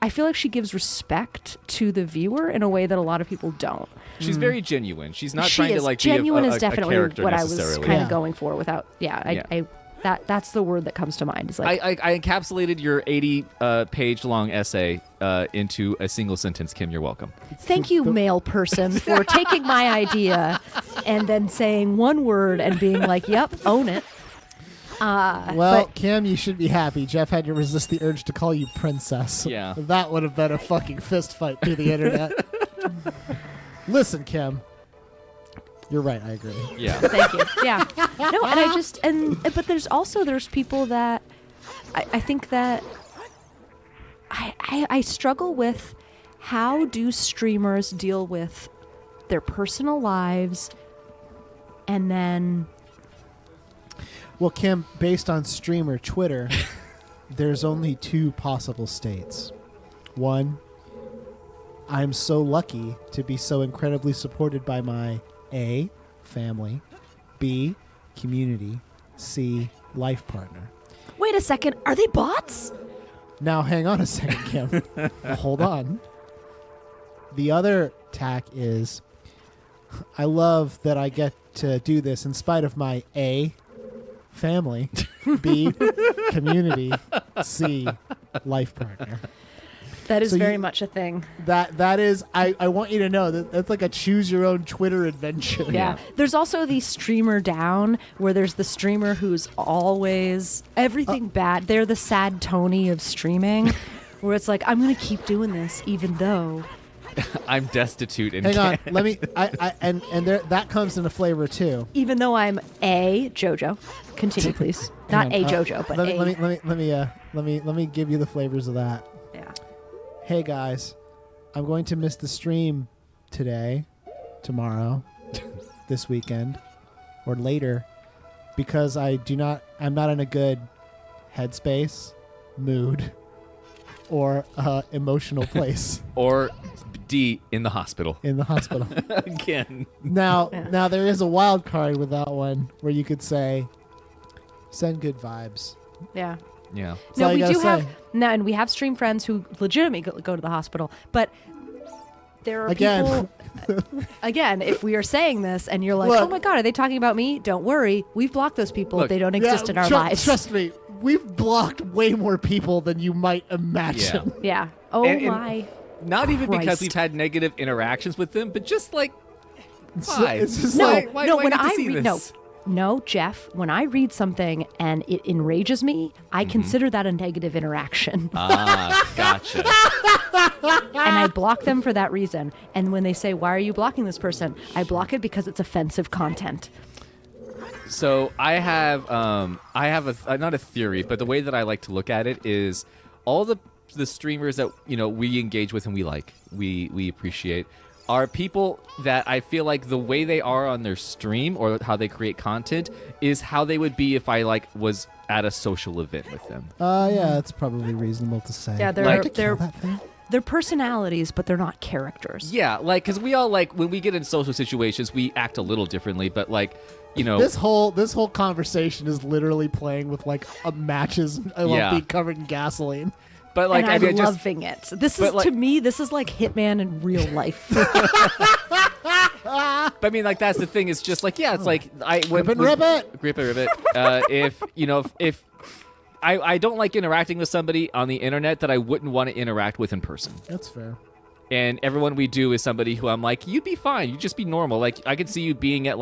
Speaker 2: I feel like she gives respect to the viewer in a way that a lot of people don't.
Speaker 3: She's very genuine. She's not
Speaker 2: She
Speaker 3: trying to
Speaker 2: is.
Speaker 3: like
Speaker 2: Genuine
Speaker 3: be a
Speaker 2: is definitely
Speaker 3: character
Speaker 2: what I was
Speaker 3: necessarily.
Speaker 2: kind
Speaker 1: Yeah.
Speaker 2: of going for without. Yeah. That's the word that comes to mind. Is like
Speaker 3: I encapsulated your 80 page long essay into a single sentence. Kim, you're welcome.
Speaker 2: thank you, male person, for taking my idea and then saying one word and being like, "Yep, own it."
Speaker 1: Well, Kim, you should be happy. Jeff had to resist the urge to call you princess.
Speaker 3: Yeah.
Speaker 1: That would have been a fucking fist fight through the internet. Listen, Kim. You're right. I agree.
Speaker 3: Yeah.
Speaker 2: Thank you. Yeah. No, and I just but there's people that I think that I struggle with how do streamers deal with their personal lives and then
Speaker 1: Well, Kim, based on streamer Twitter, there's only two possible states. One, I'm so lucky to be so incredibly supported by my A, family, B, community, C, life partner.
Speaker 2: wait a second, are they bots?
Speaker 1: Now, hang on a second, Kim. Hold on. The other tack is I love that I get to do this in spite of my A, family, B, community, C, life partner.
Speaker 2: That is
Speaker 1: So
Speaker 2: very
Speaker 1: you-
Speaker 2: much a thing.
Speaker 1: That is, I want you to know that that's like a choose your own Twitter adventure.
Speaker 2: Yeah. There's also the streamer down where there's the streamer who's always everything bad. They're the sad Tony of streaming where it's like, I'm going to keep doing this even though.
Speaker 3: I'm destitute and
Speaker 1: Hang on, let me. And there that comes in a flavor too.
Speaker 2: Even though I'm a JoJo. Continue, please. Not
Speaker 1: Hang
Speaker 2: a
Speaker 1: on,
Speaker 2: JoJo, but
Speaker 1: let me give you the flavors of that.
Speaker 2: yeah.
Speaker 1: Hey guys, I'm going to miss the stream today, tomorrow, this weekend, or later, because I'm not in a good headspace, mood, or emotional place
Speaker 3: or D in the hospital.
Speaker 1: in the hospital.
Speaker 3: Again.
Speaker 1: Now,
Speaker 2: Yeah.
Speaker 1: now there is a wild card with that one where you could say, send good vibes.
Speaker 2: Yeah.
Speaker 3: Yeah.
Speaker 1: That's
Speaker 2: No,
Speaker 1: all you
Speaker 2: we do
Speaker 1: gotta
Speaker 2: have
Speaker 1: say.
Speaker 2: no, and we have stream friends who legitimately go to the hospital. But there are
Speaker 1: Again.
Speaker 2: people. Again, if we are saying this and you're like,
Speaker 1: Look.
Speaker 2: "Oh my god, are they talking about me?" Don't worry, we've blocked those people.
Speaker 3: Look.
Speaker 2: They don't exist in our
Speaker 1: tru-
Speaker 2: lives.
Speaker 1: Trust me, we've blocked way more people than you might imagine.
Speaker 2: Yeah. Oh
Speaker 3: And-
Speaker 2: my.
Speaker 3: Not even because
Speaker 2: Christ.
Speaker 3: we've had negative interactions with them, but just like,
Speaker 1: It's
Speaker 3: why?
Speaker 1: just
Speaker 2: No,
Speaker 1: like,
Speaker 3: why
Speaker 2: no.
Speaker 3: do I
Speaker 2: When
Speaker 3: get to
Speaker 2: I
Speaker 3: see
Speaker 2: read,
Speaker 3: this?
Speaker 2: no, Jeff. When I read something and it enrages me, I consider that a negative interaction,
Speaker 3: Ah, gotcha.
Speaker 2: and I block them for that reason. And when they say, "Why are you blocking this person?" I block it because it's offensive content.
Speaker 3: So I have a not a theory, but the way that I like to look at it is all the streamers that we engage with and we appreciate are people that I feel like the way they are on their stream or how they create content is how they would be if I was at a social event with them.
Speaker 1: yeah, that's probably reasonable to say.
Speaker 2: Yeah, they're-
Speaker 1: Like to kill
Speaker 2: they're-
Speaker 1: that thing?
Speaker 2: They're personalities, but they're not characters.
Speaker 3: Yeah, because we all when we get in social situations, we act a little differently, but
Speaker 1: This whole conversation is literally playing with like matches
Speaker 3: Yeah.
Speaker 1: being covered in gasoline.
Speaker 3: but
Speaker 2: And I'm
Speaker 3: I just
Speaker 2: loving it. This
Speaker 3: but,
Speaker 2: is
Speaker 3: like-
Speaker 2: to me. This is like Hitman in real life.
Speaker 3: But I mean, that's the thing. It's just it's like
Speaker 1: Grip it, rip it.
Speaker 3: grip it, rip it. If I don't like interacting with somebody on the internet that I wouldn't want to interact with in person.
Speaker 1: That's fair.
Speaker 3: And everyone we do is somebody who I'm like, you'd be fine. You'd just be normal. Like I could see you being at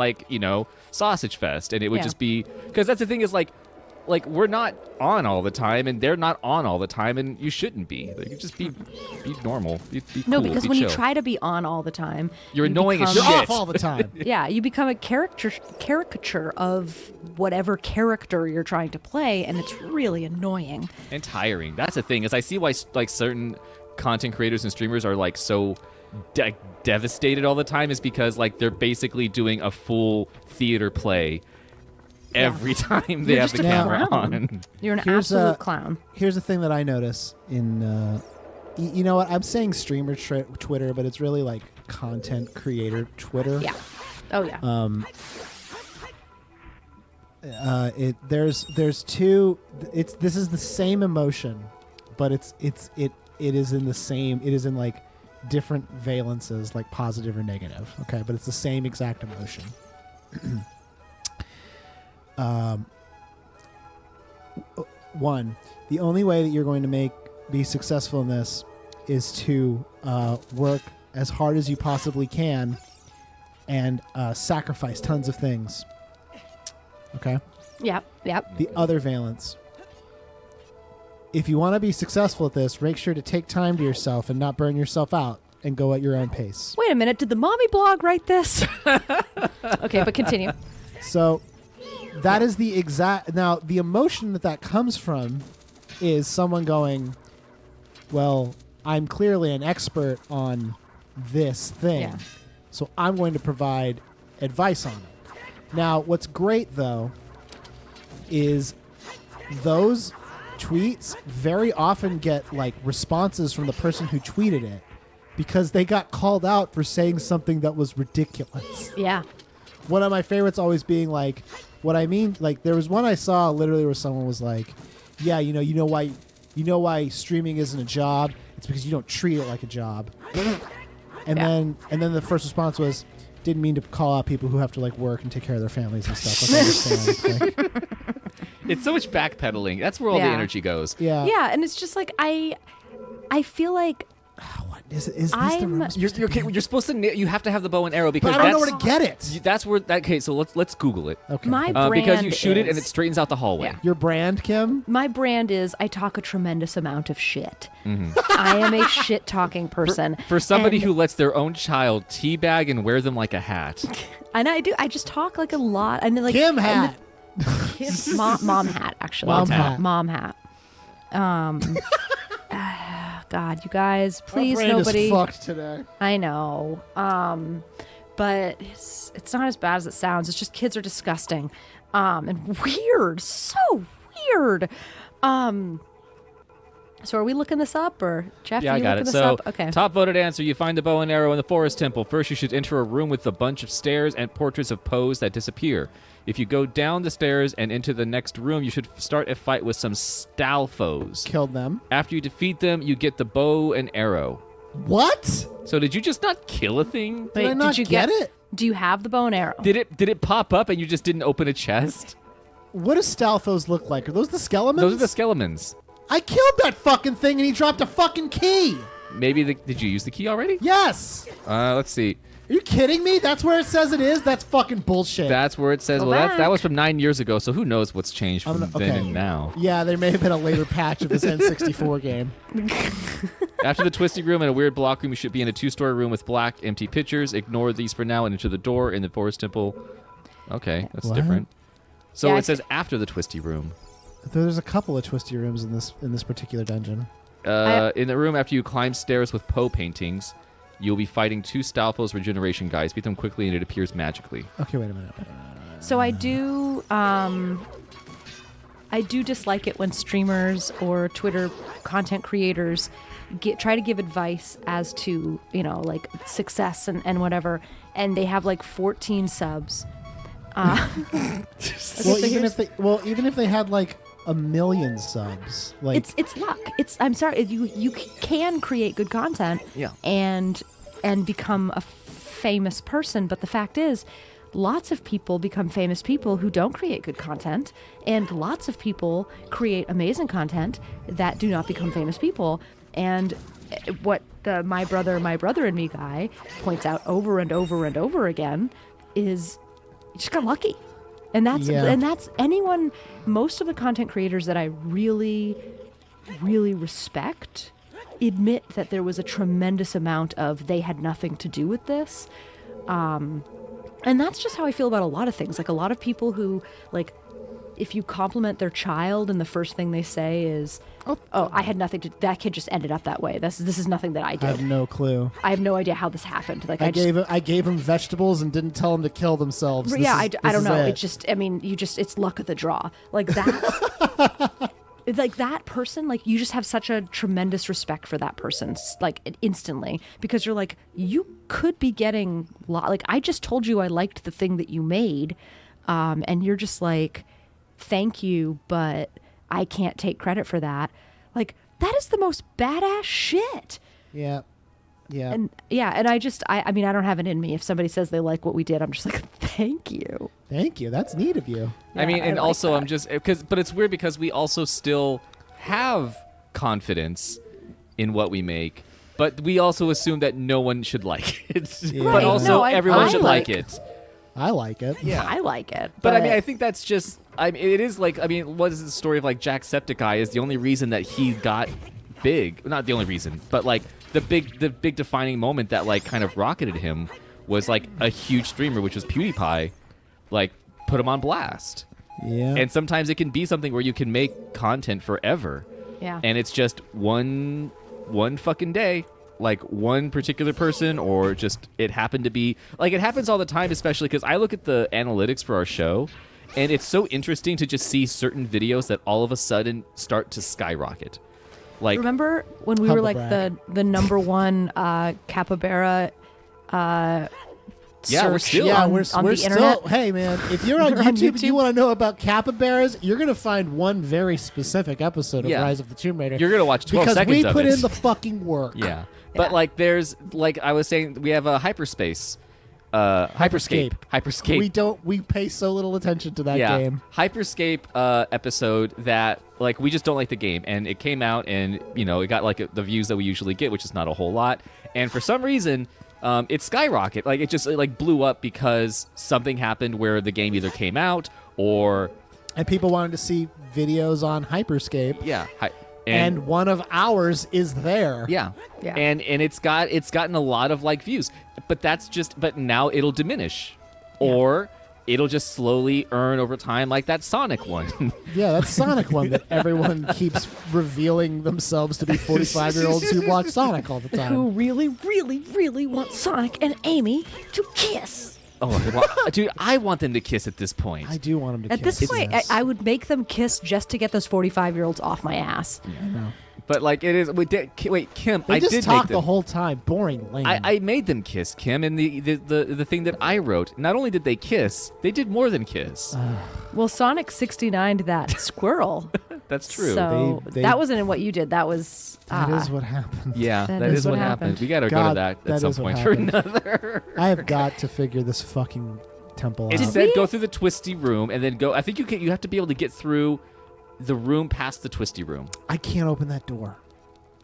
Speaker 3: Sausage Fest, and it would
Speaker 2: Yeah.
Speaker 3: just be because that's the thing is like we're not on all the time, and they're not on all the time, and you shouldn't be. You just be normal. Be
Speaker 2: No,
Speaker 3: cool,
Speaker 2: because
Speaker 3: be
Speaker 2: when you
Speaker 3: chill.
Speaker 2: try to be on all the time,
Speaker 3: You're
Speaker 2: you
Speaker 3: annoying as
Speaker 2: become-
Speaker 1: You're
Speaker 3: shit.
Speaker 1: off all the time.
Speaker 2: Yeah, you become a caricature of whatever character you're trying to play, and it's really annoying.
Speaker 3: and tiring. That's the thing is I see why certain content creators and streamers are so devastated all the time is because like they're basically doing a full theater play every time they
Speaker 2: You're
Speaker 3: have
Speaker 2: just
Speaker 3: the
Speaker 2: a
Speaker 3: camera
Speaker 2: clown.
Speaker 3: on.
Speaker 2: You're an
Speaker 1: Here's
Speaker 2: absolute clown.
Speaker 1: Here's the thing that I notice in, you know what? I'm saying streamer Twitter, but it's really like content creator Twitter.
Speaker 2: Yeah. Oh yeah.
Speaker 1: There's two. This is the same emotion, but it is in the same. It is in like different valences, like positive or negative. Okay, but it's the same exact emotion. One, the only way that you're going to be successful in this is to work as hard as you possibly can and sacrifice tons of things. Okay?
Speaker 2: Yep.
Speaker 1: The other valence. If you want to be successful at this, make sure to take time to yourself and not burn yourself out and go at your own pace.
Speaker 2: Wait a minute. Did the mommy blog write this? Okay, but continue.
Speaker 1: So that is the exact... Now, the emotion that comes from is someone going, well, I'm clearly an expert on this thing,
Speaker 2: Yeah.
Speaker 1: so I'm going to provide advice on it. Now, what's great, though, is those tweets very often get, like, responses from the person who tweeted it because they got called out for saying something that was ridiculous.
Speaker 2: Yeah.
Speaker 1: One of my favorites always being like, what I mean, like there was one I saw literally where someone was like, yeah, you know why streaming isn't a job? It's because you don't treat it like a job. And then the first response was, didn't mean to call out people who have to like work and take care of their families and stuff. Like, I understand. Like,
Speaker 3: It's so much backpedaling. That's where all the
Speaker 2: Yeah.
Speaker 3: energy goes.
Speaker 1: yeah.
Speaker 2: Yeah, and it's just like I feel like
Speaker 1: What is this the room?
Speaker 3: You're supposed to. You have to have the bow and arrow because
Speaker 1: But I don't know
Speaker 3: that's,
Speaker 1: where to get it.
Speaker 3: That's where. Okay, so let's Google it.
Speaker 1: Okay.
Speaker 2: my brand
Speaker 3: Because you shoot it and
Speaker 2: is-
Speaker 3: it straightens out the hallway.
Speaker 2: Yeah.
Speaker 1: Your brand, Kim?
Speaker 2: My brand is I talk a tremendous amount of shit. I am a shit talking person.
Speaker 3: For somebody
Speaker 2: And-
Speaker 3: who lets their own child teabag and wear them like a hat.
Speaker 2: and I do. I just talk like a lot. I mean, like
Speaker 1: Kim hat.
Speaker 2: mom hat actually.
Speaker 1: Mom hat.
Speaker 2: Mom hat. God, you guys, please,
Speaker 1: Our brand
Speaker 2: nobody.
Speaker 1: is fucked today.
Speaker 2: I know. But it's not as bad as it sounds. It's just kids are disgusting. And weird. So weird. So are we looking this up or Jeff?
Speaker 3: Yeah,
Speaker 2: are
Speaker 3: I
Speaker 2: you
Speaker 3: got
Speaker 2: looking
Speaker 3: it.
Speaker 2: this
Speaker 3: So,
Speaker 2: up? Okay.
Speaker 3: top voted answer: you find the bow and arrow in the forest temple. First, you should enter a room with a bunch of stairs and portraits of Poes that disappear. If you go down the stairs and into the next room, you should start a fight with some Stalfos.
Speaker 1: Killed them.
Speaker 3: After you defeat them, you get the bow and arrow.
Speaker 1: What?
Speaker 3: So, did you just not kill a thing?
Speaker 1: Did I not
Speaker 2: did you
Speaker 1: get it?
Speaker 2: Do you have the bow and arrow?
Speaker 3: Did it pop up and you just didn't open a chest?
Speaker 1: What do Stalfos look like? Are those the skeletons?
Speaker 3: Those are the skeletons.
Speaker 1: I killed that fucking thing and he dropped a fucking key.
Speaker 3: Maybe did you use the key already?
Speaker 1: Yes.
Speaker 3: Let's see.
Speaker 1: Are you kidding me? That's where it says it is? That's fucking bullshit.
Speaker 3: That's where it says.
Speaker 2: Go
Speaker 3: Well, that
Speaker 2: back.
Speaker 3: was from 9 years ago, so who knows what's changed from then and now.
Speaker 1: Yeah, there may have been a later patch of this N64 game.
Speaker 3: After the twisty room and a weird block room, you should be in a 2-story room with black, empty pictures. Ignore these for now and enter the door in the forest temple. Okay, that's
Speaker 1: What?
Speaker 3: different. So
Speaker 2: Yeah,
Speaker 3: it says after the twisty room.
Speaker 1: There's a couple of twisty rooms in this particular dungeon.
Speaker 3: In the room after you climb stairs with Poe paintings, you'll be fighting 2 Stalfos regeneration guys. Beat them quickly and it appears magically.
Speaker 1: Okay, wait a minute.
Speaker 2: So I do dislike it when streamers or Twitter content creators try to give advice as to, like success and whatever, and they have like 14 subs.
Speaker 1: Well, even if they had like a million subs, like
Speaker 2: It's luck. I'm sorry. You can create good content
Speaker 3: Yeah.
Speaker 2: and become a famous person, but the fact is, lots of people become famous people who don't create good content, and lots of people create amazing content that do not become famous people. And what the my brother and me guy points out over and over and over again is you just got lucky. And that's anyone, most of the content creators that I really, really respect admit that there was a tremendous amount of they had nothing to do with this. And that's just how I feel about a lot of things. Like a lot of people who like if you compliment their child and the first thing they say is, "Oh, I had nothing to. That kid just ended up that way. This is nothing that I
Speaker 1: I
Speaker 2: did.
Speaker 1: have no clue.
Speaker 2: I have no idea how this happened. Like
Speaker 1: I gave him vegetables and didn't tell him to kill themselves.
Speaker 2: yeah, I
Speaker 1: This
Speaker 2: don't
Speaker 1: is
Speaker 2: know.
Speaker 1: it.
Speaker 2: It's just, I mean, it's luck of the draw. Like that. It's like that person, like you just have such a tremendous respect for that person, like instantly, because you're like, you could be getting, like I just told you I liked the thing that you made, and you're just like, thank you, but I can't take credit for that. Like that is the most badass shit.
Speaker 1: Yeah. Yeah.
Speaker 2: And I mean, I don't have it in me. If somebody says they like what we did, I'm just like, thank you.
Speaker 1: Thank you. That's neat of you.
Speaker 3: I mean,
Speaker 2: Yeah,
Speaker 3: and
Speaker 2: like
Speaker 3: also
Speaker 2: that.
Speaker 3: I'm just but it's weird because we also still have confidence in what we make, but we also assume that no one should like it.
Speaker 1: Yeah.
Speaker 3: But
Speaker 1: Right,
Speaker 3: also
Speaker 2: no,
Speaker 3: everyone
Speaker 2: I
Speaker 3: should
Speaker 2: like-
Speaker 3: like it.
Speaker 1: I like it.
Speaker 3: Yeah.
Speaker 2: I like it.
Speaker 3: But I mean, I think that's just. I mean, it is like. I mean, what is the story of like Jacksepticeye? Is the only reason that he got big. Not the only reason, but like the big defining moment that like kind of rocketed him was like a huge streamer, which was PewDiePie, like put him on blast.
Speaker 1: Yeah.
Speaker 3: And sometimes it can be something where you can make content forever,
Speaker 2: yeah.
Speaker 3: and it's just one fucking day. Like one particular person, or just it happened to be like it happens all the time, especially because I look at the analytics for our show, and it's so interesting to just see certain videos that all of a sudden start to skyrocket. Like
Speaker 2: Remember when we were like the number one capybara
Speaker 3: Yeah, we're
Speaker 2: search
Speaker 3: still-
Speaker 1: yeah,
Speaker 2: on,
Speaker 1: we're
Speaker 2: on the
Speaker 1: still.
Speaker 2: internet?
Speaker 1: Hey, man, if you're on
Speaker 2: You're on
Speaker 1: YouTube and you
Speaker 2: YouTube?
Speaker 1: want to know about capybaras, you're gonna find one very specific episode of
Speaker 3: Yeah.
Speaker 1: Rise of the Tomb Raider.
Speaker 3: You're gonna watch 12
Speaker 1: because
Speaker 3: seconds
Speaker 1: we
Speaker 3: of
Speaker 1: put
Speaker 3: it.
Speaker 1: in the fucking work.
Speaker 3: yeah, but
Speaker 2: Yeah.
Speaker 3: like there's like I was saying, we have a hyperspace, hyperscape.
Speaker 1: We pay so little attention to that
Speaker 3: Yeah,
Speaker 1: game.
Speaker 3: Hyperscape episode that like we just don't like the game, and it came out, and you know it got like the views that we usually get, which is not a whole lot, and for some reason it skyrocketed. Like it just like blew up because something happened where the game either came out or
Speaker 1: And people wanted to see videos on Hyperscape,
Speaker 3: yeah,
Speaker 1: and one of ours is there.
Speaker 3: yeah.
Speaker 2: Yeah.
Speaker 3: And it's gotten a lot of like views, but but now it'll diminish, or it'll just slowly earn over time, like that Sonic one.
Speaker 1: Yeah, that's Sonic one that everyone keeps revealing themselves to be 45-year-olds who watch Sonic all the
Speaker 2: Who
Speaker 1: time.
Speaker 2: really, really, really want Sonic and Amy to kiss?
Speaker 3: Dude, I want them to kiss at this point.
Speaker 1: I do want them to
Speaker 2: At
Speaker 1: kiss.
Speaker 2: this point,
Speaker 1: yes.
Speaker 2: I would make them kiss just to get those 45-year-olds off my ass.
Speaker 1: I know.
Speaker 3: But like it is. Wait, Kim,
Speaker 1: They
Speaker 3: I
Speaker 1: just
Speaker 3: did
Speaker 1: talk
Speaker 3: make
Speaker 1: the
Speaker 3: them.
Speaker 1: whole time. Boring, lame.
Speaker 3: I made them kiss, Kim, and the thing that I wrote. Not only did they kiss, they did more than kiss.
Speaker 2: Well, Sonic 69'd that squirrel.
Speaker 3: That's true.
Speaker 2: So
Speaker 1: They-
Speaker 2: that wasn't in what you did. That was.
Speaker 1: that is what happened.
Speaker 3: Yeah,
Speaker 2: That
Speaker 3: that
Speaker 2: is
Speaker 3: is
Speaker 2: what
Speaker 3: what happened.
Speaker 2: happened.
Speaker 3: We gotta go
Speaker 1: God,
Speaker 3: to that
Speaker 1: that
Speaker 3: at some
Speaker 1: is what
Speaker 3: point for
Speaker 1: happened.
Speaker 3: another.
Speaker 1: I have got to figure this fucking temple
Speaker 3: It
Speaker 1: out.
Speaker 3: said
Speaker 2: we?
Speaker 3: go through the twisty room and then go. I think you have to be able to get through the room past the twisty room.
Speaker 1: I can't open that door.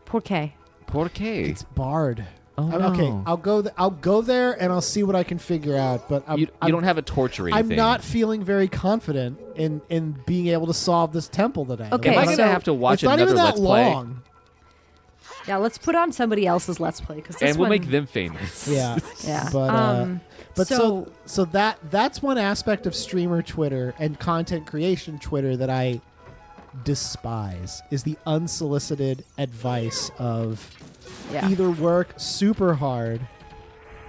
Speaker 2: Poor K.
Speaker 3: Por qué?
Speaker 1: It's barred.
Speaker 3: Oh,
Speaker 1: Okay,
Speaker 3: no.
Speaker 1: I'll go there and I'll see what I can figure out. But
Speaker 3: You don't have a torch or
Speaker 1: I'm
Speaker 3: anything.
Speaker 1: not feeling very confident in being able to solve this temple today.
Speaker 2: Okay,
Speaker 3: Am I
Speaker 2: so
Speaker 3: gonna have to watch
Speaker 1: it's not
Speaker 3: another
Speaker 1: even that
Speaker 3: Let's Play?
Speaker 1: long.
Speaker 2: Yeah, let's put on somebody else's Let's Play because
Speaker 3: And we'll make them famous.
Speaker 1: Yeah.
Speaker 2: Yeah.
Speaker 1: But
Speaker 2: so
Speaker 1: that's one aspect of streamer Twitter and content creation Twitter that I despise is the unsolicited advice of
Speaker 2: yeah.
Speaker 1: either work super hard,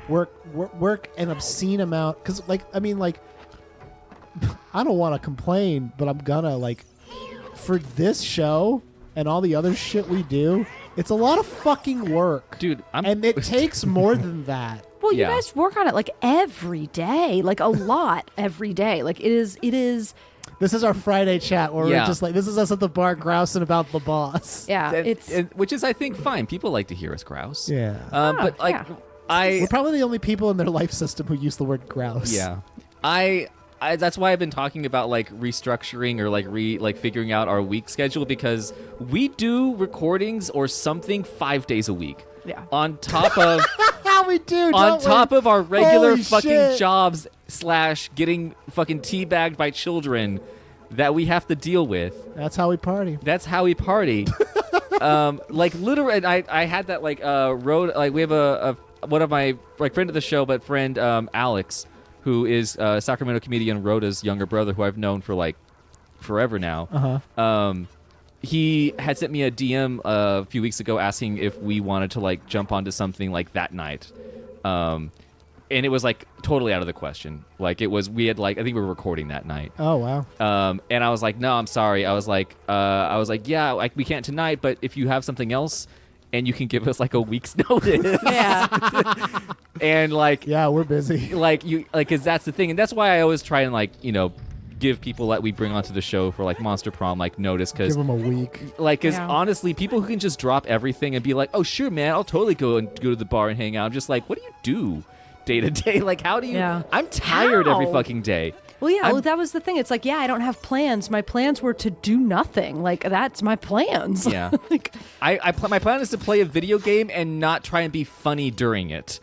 Speaker 1: work an obscene amount, because I don't want to complain, but I'm gonna for this show and all the other shit we do, it's a lot of fucking work,
Speaker 3: Dude,
Speaker 1: and it takes more than that.
Speaker 2: Well, you
Speaker 3: Yeah.
Speaker 2: guys work on it like every day, like a lot every day. Like it is.
Speaker 1: This is our Friday chat where
Speaker 3: Yeah.
Speaker 1: we're just this is us at the bar grousing about the boss.
Speaker 2: Yeah,
Speaker 3: which is I think fine. People like to hear us grouse.
Speaker 1: Yeah.
Speaker 3: But like
Speaker 2: yeah.
Speaker 1: We're probably the only people in their life system who use the word grouse.
Speaker 3: Yeah. I that's why I've been talking about restructuring or figuring out our week schedule, because we do recordings or something 5 days a week.
Speaker 2: Yeah.
Speaker 3: On top of
Speaker 1: we do.
Speaker 3: on top of our regular
Speaker 1: Holy
Speaker 3: fucking
Speaker 1: shit.
Speaker 3: jobs / getting fucking teabagged by children that we have to deal with.
Speaker 1: That's how we party.
Speaker 3: That's how we party. Literally, and I had that road. We have a one of my friend of the show, but friend Alex, who is Sacramento comedian Rhoda's younger brother, who I've known for forever now.
Speaker 1: Uh-huh.
Speaker 3: He had sent me a DM a few weeks ago asking if we wanted to like jump onto something like that night. And it was like totally out of the question. Like we had like, I think we were recording that night.
Speaker 1: Oh, wow.
Speaker 3: And I was like, no, I'm sorry. I was like, yeah, like we can't tonight, but if you have something else and you can give us like a week's notice.
Speaker 2: Yeah.
Speaker 3: And like,
Speaker 1: Yeah, we're busy.
Speaker 3: cause that's the thing. And that's why I always try and like, give people that we bring onto the show for like Monster Prom, like notice.
Speaker 1: Give
Speaker 3: Cause
Speaker 1: them a week.
Speaker 3: like, cause
Speaker 2: Yeah.
Speaker 3: honestly, people who can just drop everything and be like, oh sure, man, I'll totally go to the bar and hang out. I'm just like, what do you do day to day? Like, how do you,
Speaker 2: Yeah.
Speaker 3: I'm tired every
Speaker 2: How?
Speaker 3: fucking day.
Speaker 2: Well, yeah, well, that was the thing. It's like, yeah, I don't have plans. My plans were to do nothing. Like, that's my plans.
Speaker 3: Yeah.
Speaker 2: Like,
Speaker 3: My plan is to play a video game and not try and be funny during it.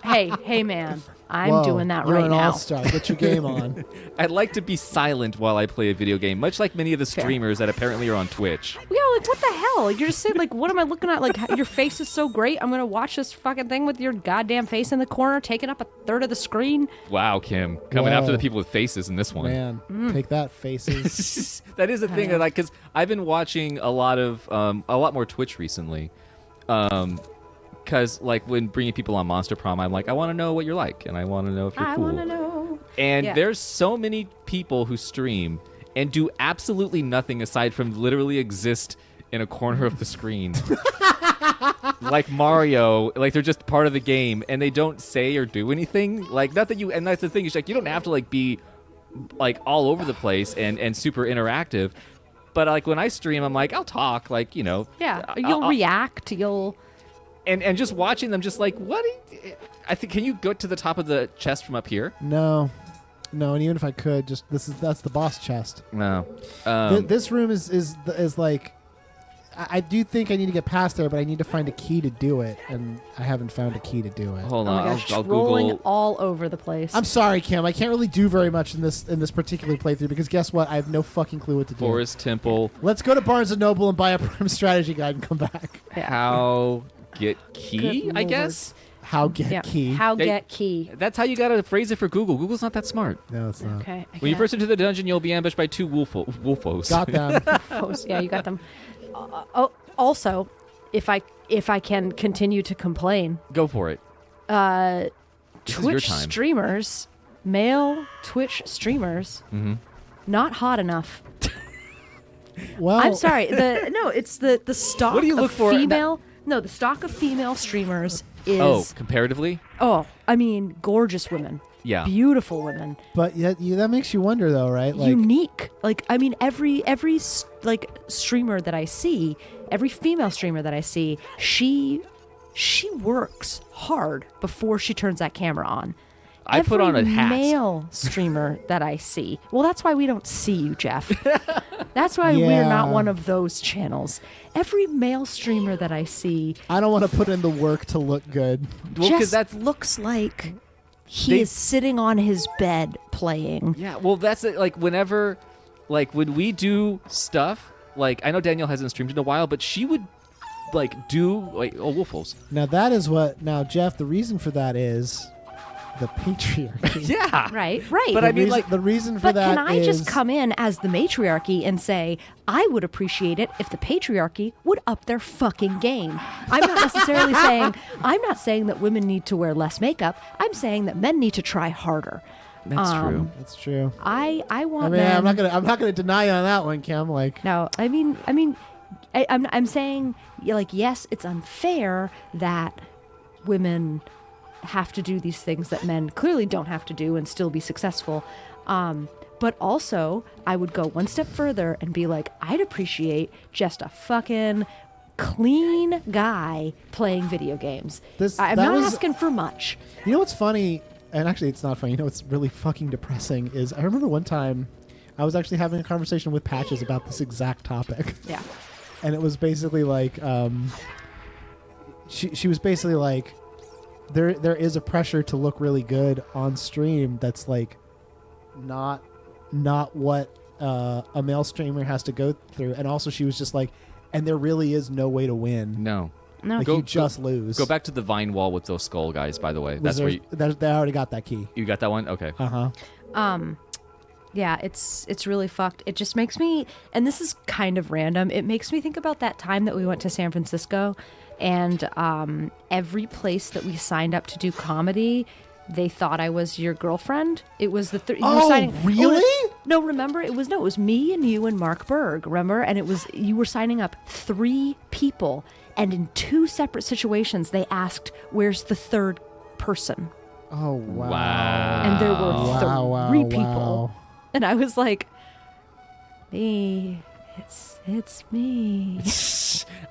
Speaker 2: hey, man, I'm
Speaker 1: Whoa,
Speaker 2: doing that
Speaker 1: you're
Speaker 2: right
Speaker 1: an
Speaker 2: now.
Speaker 1: all-star. Get your game on.
Speaker 3: I'd like to be silent while I play a video game, much like many of the streamers that apparently are on Twitch.
Speaker 2: Yeah, like, what the hell? You're just saying, like, what am I looking at? Like, your face is so great. I'm going to watch this fucking thing with your goddamn face in the corner, taking up a third of the screen.
Speaker 3: Wow, Kim, coming after
Speaker 1: Whoa.
Speaker 3: the people with faces in this one.
Speaker 1: Man, take that, faces.
Speaker 3: That is the thing,
Speaker 2: know.
Speaker 3: like, because I've been watching a lot more Twitch recently. Because, like, when bringing people on Monster Prom, I'm like, I want to know what you're like, and I want to know if you're
Speaker 2: I
Speaker 3: cool.
Speaker 2: want to know.
Speaker 3: And
Speaker 2: Yeah.
Speaker 3: there's so many people who stream and do absolutely nothing aside from literally exist in a corner of the screen. Like Mario, like they're just part of the game and they don't say or do anything. Like, not that you, and that's the thing, is like, you don't have to like be like all over the place and super interactive. But like when I stream, I'm like, I'll talk, like,
Speaker 2: Yeah,
Speaker 3: I'll-
Speaker 2: you'll react. You'll.
Speaker 3: and just watching them, just like, what? I think, can you go to the top of the chest from up here?
Speaker 1: No, and even if I could, just that's the boss chest.
Speaker 3: No.
Speaker 1: This room is like, I do think I need to get past there, but I need to find a key to do it, and I haven't found a key to do it.
Speaker 3: Hold
Speaker 2: Oh
Speaker 3: on,
Speaker 2: my gosh,
Speaker 3: I'll
Speaker 2: rolling
Speaker 3: Google.
Speaker 2: all over the place.
Speaker 1: I'm sorry, Kim. I can't really do very much in this particular playthrough because guess what? I have no fucking clue what to do.
Speaker 3: Forest Temple.
Speaker 1: Let's go to Barnes and Noble and buy a Prime Strategy Guide and come back.
Speaker 2: Yeah.
Speaker 3: How get key,
Speaker 2: Good
Speaker 3: I
Speaker 2: lord.
Speaker 3: guess.
Speaker 1: How get
Speaker 2: Yeah.
Speaker 1: key?
Speaker 2: How
Speaker 3: Hey,
Speaker 2: get key.
Speaker 3: That's how you gotta phrase it for Google. Google's not that smart.
Speaker 1: No, it's not.
Speaker 2: Okay. I
Speaker 3: When you
Speaker 2: get
Speaker 3: first enter the dungeon, you'll be ambushed by two wolfos.
Speaker 1: Got them.
Speaker 2: post. Yeah, you got them. Also, if I can continue to complain,
Speaker 3: Go for it. This is your
Speaker 2: Twitch
Speaker 3: time.
Speaker 2: streamers, male Twitch streamers, not hot enough.
Speaker 1: Well,
Speaker 2: I'm sorry. It's the stock
Speaker 3: What do you
Speaker 2: of
Speaker 3: look for?
Speaker 2: female. No, the stock of female streamers is.
Speaker 3: Oh, comparatively?
Speaker 2: I mean, gorgeous women.
Speaker 3: Yeah.
Speaker 2: Beautiful women.
Speaker 1: But yet, that makes you wonder, though, right? Like,
Speaker 2: Unique. Like, I mean, every like streamer that I see, every female streamer that I see, she works hard before she turns that camera on.
Speaker 3: I put on a
Speaker 2: Every
Speaker 3: hat.
Speaker 2: male streamer that I see. Well, that's why we don't see you, Jeff. That's why we're not
Speaker 1: Yeah.
Speaker 2: one of those channels. Every male streamer that I see
Speaker 1: I don't want to put in the work to look good.
Speaker 3: Well, 'cause
Speaker 2: just
Speaker 3: that's
Speaker 2: looks like he
Speaker 3: They-
Speaker 2: is sitting on his bed playing.
Speaker 3: yeah. Well, that's it. Like whenever, like when we do stuff, like I know Danielle hasn't streamed in a while, but she would like do like wolfos.
Speaker 1: Now that is what. Now, Jeff, the reason for that is the patriarchy.
Speaker 3: Yeah.
Speaker 2: Right.
Speaker 3: But
Speaker 1: The
Speaker 3: I mean,
Speaker 1: reason-
Speaker 3: like,
Speaker 1: the reason for
Speaker 2: But
Speaker 1: that
Speaker 2: can I
Speaker 1: is
Speaker 2: just come in as the matriarchy and say, I would appreciate it if the patriarchy would up their fucking game. I'm not necessarily I'm not saying that women need to wear less makeup. I'm saying that men need to try harder.
Speaker 3: that's true.
Speaker 1: That's true.
Speaker 2: I
Speaker 1: I
Speaker 2: want
Speaker 1: mean,
Speaker 2: men.
Speaker 1: I'm not gonna deny you on that one, Kim. Like,
Speaker 2: No, I'm saying, like, yes, it's unfair that women have to do these things that men clearly don't have to do and still be successful. But also, I would go one step further and be like, I'd appreciate just a fucking clean guy playing video games. I'm
Speaker 1: that
Speaker 2: not
Speaker 1: was-
Speaker 2: asking for much.
Speaker 1: you know what's funny? And actually, it's not funny. You know what's really fucking depressing is I remember one time I was actually having a conversation with Patches about this exact topic.
Speaker 2: Yeah.
Speaker 1: And it was basically like she was basically like there is a pressure to look really good on stream that's like not what a male streamer has to go through. And also she was just like, and there really is no way to win.
Speaker 3: No.
Speaker 2: No.
Speaker 1: Like
Speaker 3: Go-
Speaker 1: you just lose.
Speaker 3: Go back to the vine wall with those skull guys. By the way,
Speaker 1: Was
Speaker 3: that's
Speaker 1: there-
Speaker 3: where you
Speaker 1: they already got that key.
Speaker 3: got that one. Okay.
Speaker 1: Uh-huh.
Speaker 2: Yeah, it's really fucked. It just makes me, and this is kind of random, it makes me think about that time that we went to San Francisco, and every place that we signed up to do comedy, they thought I was your girlfriend. It was the
Speaker 1: really?
Speaker 2: No, remember it was me and you and Mark Berg. Remember, and you were signing up 3 people, and in 2 separate situations they asked, "Where's the third person?"
Speaker 1: Oh wow!
Speaker 3: Wow.
Speaker 2: And there were 3 people.
Speaker 1: Wow.
Speaker 2: And I was like, me, it's me.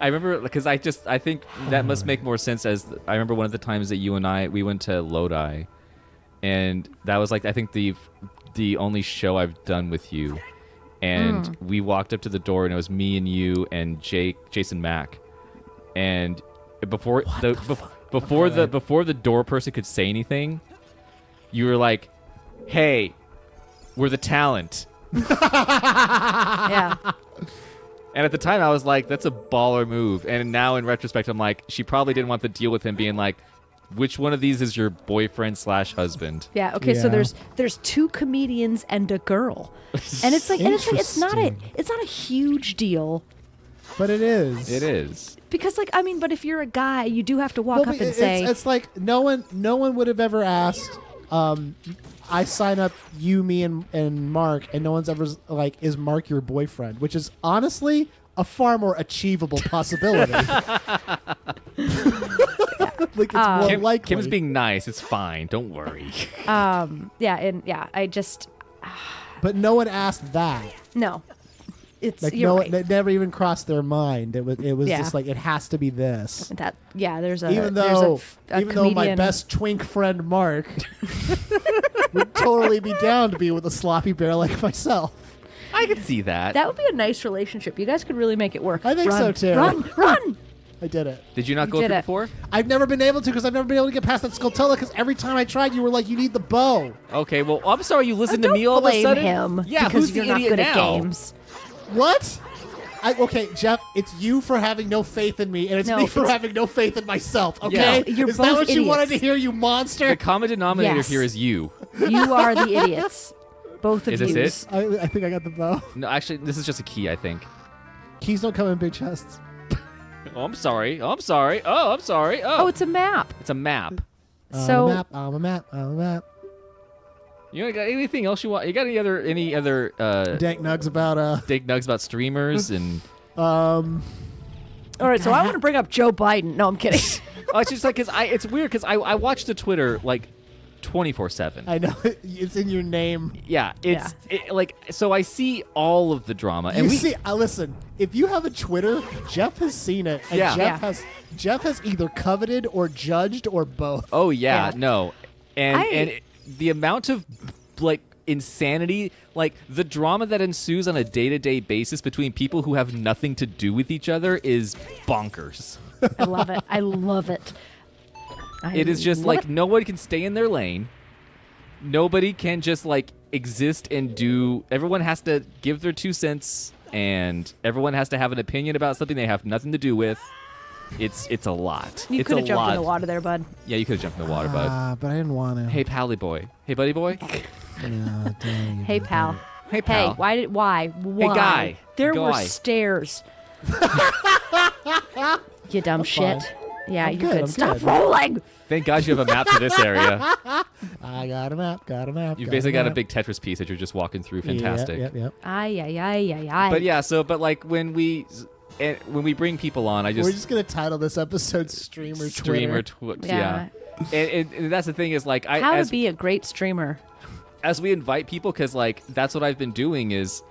Speaker 3: I remember because I think that must make more sense as I remember one of the times that you and we went to Lodi, and that was like I think the only show I've done with you, and we walked up to the door and it was me and you and Jason Mack, and before the door person could say anything, you were like, "Hey, we're the talent."
Speaker 2: Yeah.
Speaker 3: And at the time, I was like, that's a baller move. And now, in retrospect, I'm like, she probably didn't want to deal with him being like, which one of these is your boyfriend/husband?
Speaker 2: Yeah. Okay. So
Speaker 1: Yeah.
Speaker 2: there's 2 comedians and a girl, and it's like it's not a huge deal
Speaker 1: But it is.
Speaker 3: It is.
Speaker 2: because like I mean, but if you're a guy, you do have to walk
Speaker 1: Well,
Speaker 2: up and
Speaker 1: it's,
Speaker 2: say,
Speaker 1: it's like no one would have ever asked. I sign up you, me, and Mark, and no one's ever like, is Mark your boyfriend? Which is honestly a far more achievable possibility. Like it's more likely.
Speaker 3: Kim's being nice. It's fine. Don't worry.
Speaker 2: I just
Speaker 1: But no one asked that.
Speaker 2: no. It's
Speaker 1: Like
Speaker 2: you're
Speaker 1: no,
Speaker 2: right.
Speaker 1: it never even crossed their mind. It was
Speaker 2: Yeah.
Speaker 1: just like it has to be this.
Speaker 2: There's a
Speaker 1: Even
Speaker 2: there's
Speaker 1: though
Speaker 2: a
Speaker 1: even though my
Speaker 2: comedian-
Speaker 1: best twink friend Mark would totally be down to be with a sloppy bear like myself.
Speaker 3: I can see that.
Speaker 2: that would be a nice relationship. You guys could really make it work.
Speaker 1: I think
Speaker 2: Run,
Speaker 1: so, too.
Speaker 2: Run.
Speaker 1: I did it.
Speaker 3: Did you not
Speaker 2: You
Speaker 3: go
Speaker 2: did
Speaker 3: through
Speaker 2: it.
Speaker 3: before?
Speaker 1: I've never been able to because I've never been able to get past that Skulltula because every time I tried, you were like, you need the bow.
Speaker 3: Okay, well, I'm sorry you listened
Speaker 2: Don't
Speaker 3: to me all of a
Speaker 2: blame
Speaker 3: sudden.
Speaker 2: him
Speaker 3: Yeah,
Speaker 2: because
Speaker 3: who's
Speaker 2: you're
Speaker 3: the
Speaker 2: not
Speaker 3: idiot
Speaker 2: good
Speaker 3: now?
Speaker 2: at games.
Speaker 1: What? Okay, Jeff, it's you for having no faith in me, and it's
Speaker 2: No,
Speaker 1: me for
Speaker 2: it's-
Speaker 1: having no faith in myself, okay?
Speaker 2: No, you're
Speaker 1: is that
Speaker 2: both
Speaker 1: what you wanted to
Speaker 2: idiots.
Speaker 1: hear, you monster?
Speaker 3: The common denominator
Speaker 2: Yes.
Speaker 3: here is you.
Speaker 2: You are the idiots. Both of
Speaker 3: Is
Speaker 2: you.
Speaker 3: this it?
Speaker 1: I think I got the bow.
Speaker 3: No, actually, this is just a key, I think.
Speaker 1: Keys don't come in big chests.
Speaker 3: Oh, I'm sorry. Oh, I'm sorry. Oh, I'm sorry.
Speaker 2: Oh,
Speaker 3: Oh,
Speaker 2: it's a map.
Speaker 3: it's a map.
Speaker 2: So
Speaker 1: I'm a map.
Speaker 3: You got anything else you want? You got any other
Speaker 1: Dank nugs about
Speaker 3: dig nugs about streamers and?
Speaker 2: all right, so I want to bring up Joe Biden. No, I'm kidding.
Speaker 3: Oh, it's just like it's weird because I watch the Twitter like 24/7.
Speaker 1: I know it's in your name.
Speaker 3: Yeah, like so I see all of the drama and
Speaker 1: You see, listen. If you have a Twitter, Jeff has seen it, and
Speaker 3: Yeah.
Speaker 1: Jeff has either coveted or judged or both.
Speaker 3: Oh yeah,
Speaker 2: Yeah.
Speaker 3: no, and the amount of like insanity, like the drama that ensues on a day-to-day basis between people who have nothing to do with each other is bonkers.
Speaker 2: I love it. I love it.
Speaker 3: It is just like no one can stay in their lane. Nobody can just like exist and do. Everyone has to give their 2 cents, and everyone has to have an opinion about something they have nothing to do with. It's a lot.
Speaker 2: You
Speaker 3: It's
Speaker 2: could
Speaker 3: a
Speaker 2: have jumped
Speaker 3: lot.
Speaker 2: in the water there, bud.
Speaker 3: Yeah, you could have jumped in the water, bud.
Speaker 1: But I didn't want to.
Speaker 3: Hey, pally boy. Hey, buddy boy.
Speaker 1: No, dang it.
Speaker 2: Hey, pal.
Speaker 3: Hey,
Speaker 2: Hey,
Speaker 3: pal.
Speaker 2: why? Why?
Speaker 3: guy.
Speaker 2: There were
Speaker 3: Guy.
Speaker 2: stairs. You dumb
Speaker 1: fine.
Speaker 2: shit. Yeah,
Speaker 1: I'm
Speaker 2: you're
Speaker 1: good,
Speaker 2: good.
Speaker 1: I'm
Speaker 2: Stop
Speaker 1: good.
Speaker 2: rolling.
Speaker 3: Thank God you have a map for this area.
Speaker 1: I got a map.
Speaker 3: You've basically got a big Tetris piece that you're just walking through. Fantastic.
Speaker 1: Yep.
Speaker 2: Ay, ay, ay, ay, ay.
Speaker 3: But yeah, but like when we bring people on, I
Speaker 1: We're
Speaker 3: just
Speaker 1: just gonna title this episode "Streamer Twitter."
Speaker 3: Yeah. And that's the thing is like
Speaker 2: How to be a great streamer.
Speaker 3: as we invite people, because like that's what I've been doing is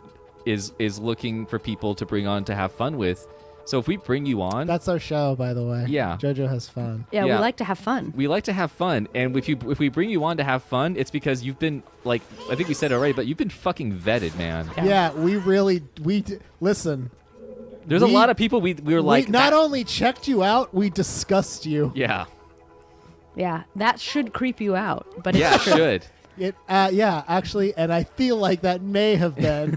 Speaker 3: looking for people to bring on to have fun with. So if we bring you on,
Speaker 1: That's our show, by the way.
Speaker 3: Yeah.
Speaker 1: JoJo has fun.
Speaker 2: Yeah,
Speaker 3: Yeah.
Speaker 2: we like to have fun.
Speaker 3: we like to have fun, and if we bring you on to have fun, it's because you've been like I think we said already, but you've been fucking vetted, man.
Speaker 2: Yeah.
Speaker 1: Yeah, listen.
Speaker 3: There's
Speaker 1: We-
Speaker 3: a lot of people we were like
Speaker 1: we not
Speaker 3: that-
Speaker 1: only checked you out, we discussed you.
Speaker 3: yeah
Speaker 2: Yeah, that should creep you out. But
Speaker 3: yeah
Speaker 2: it's true.
Speaker 3: should.
Speaker 1: Yeah, actually, and I feel like that may have been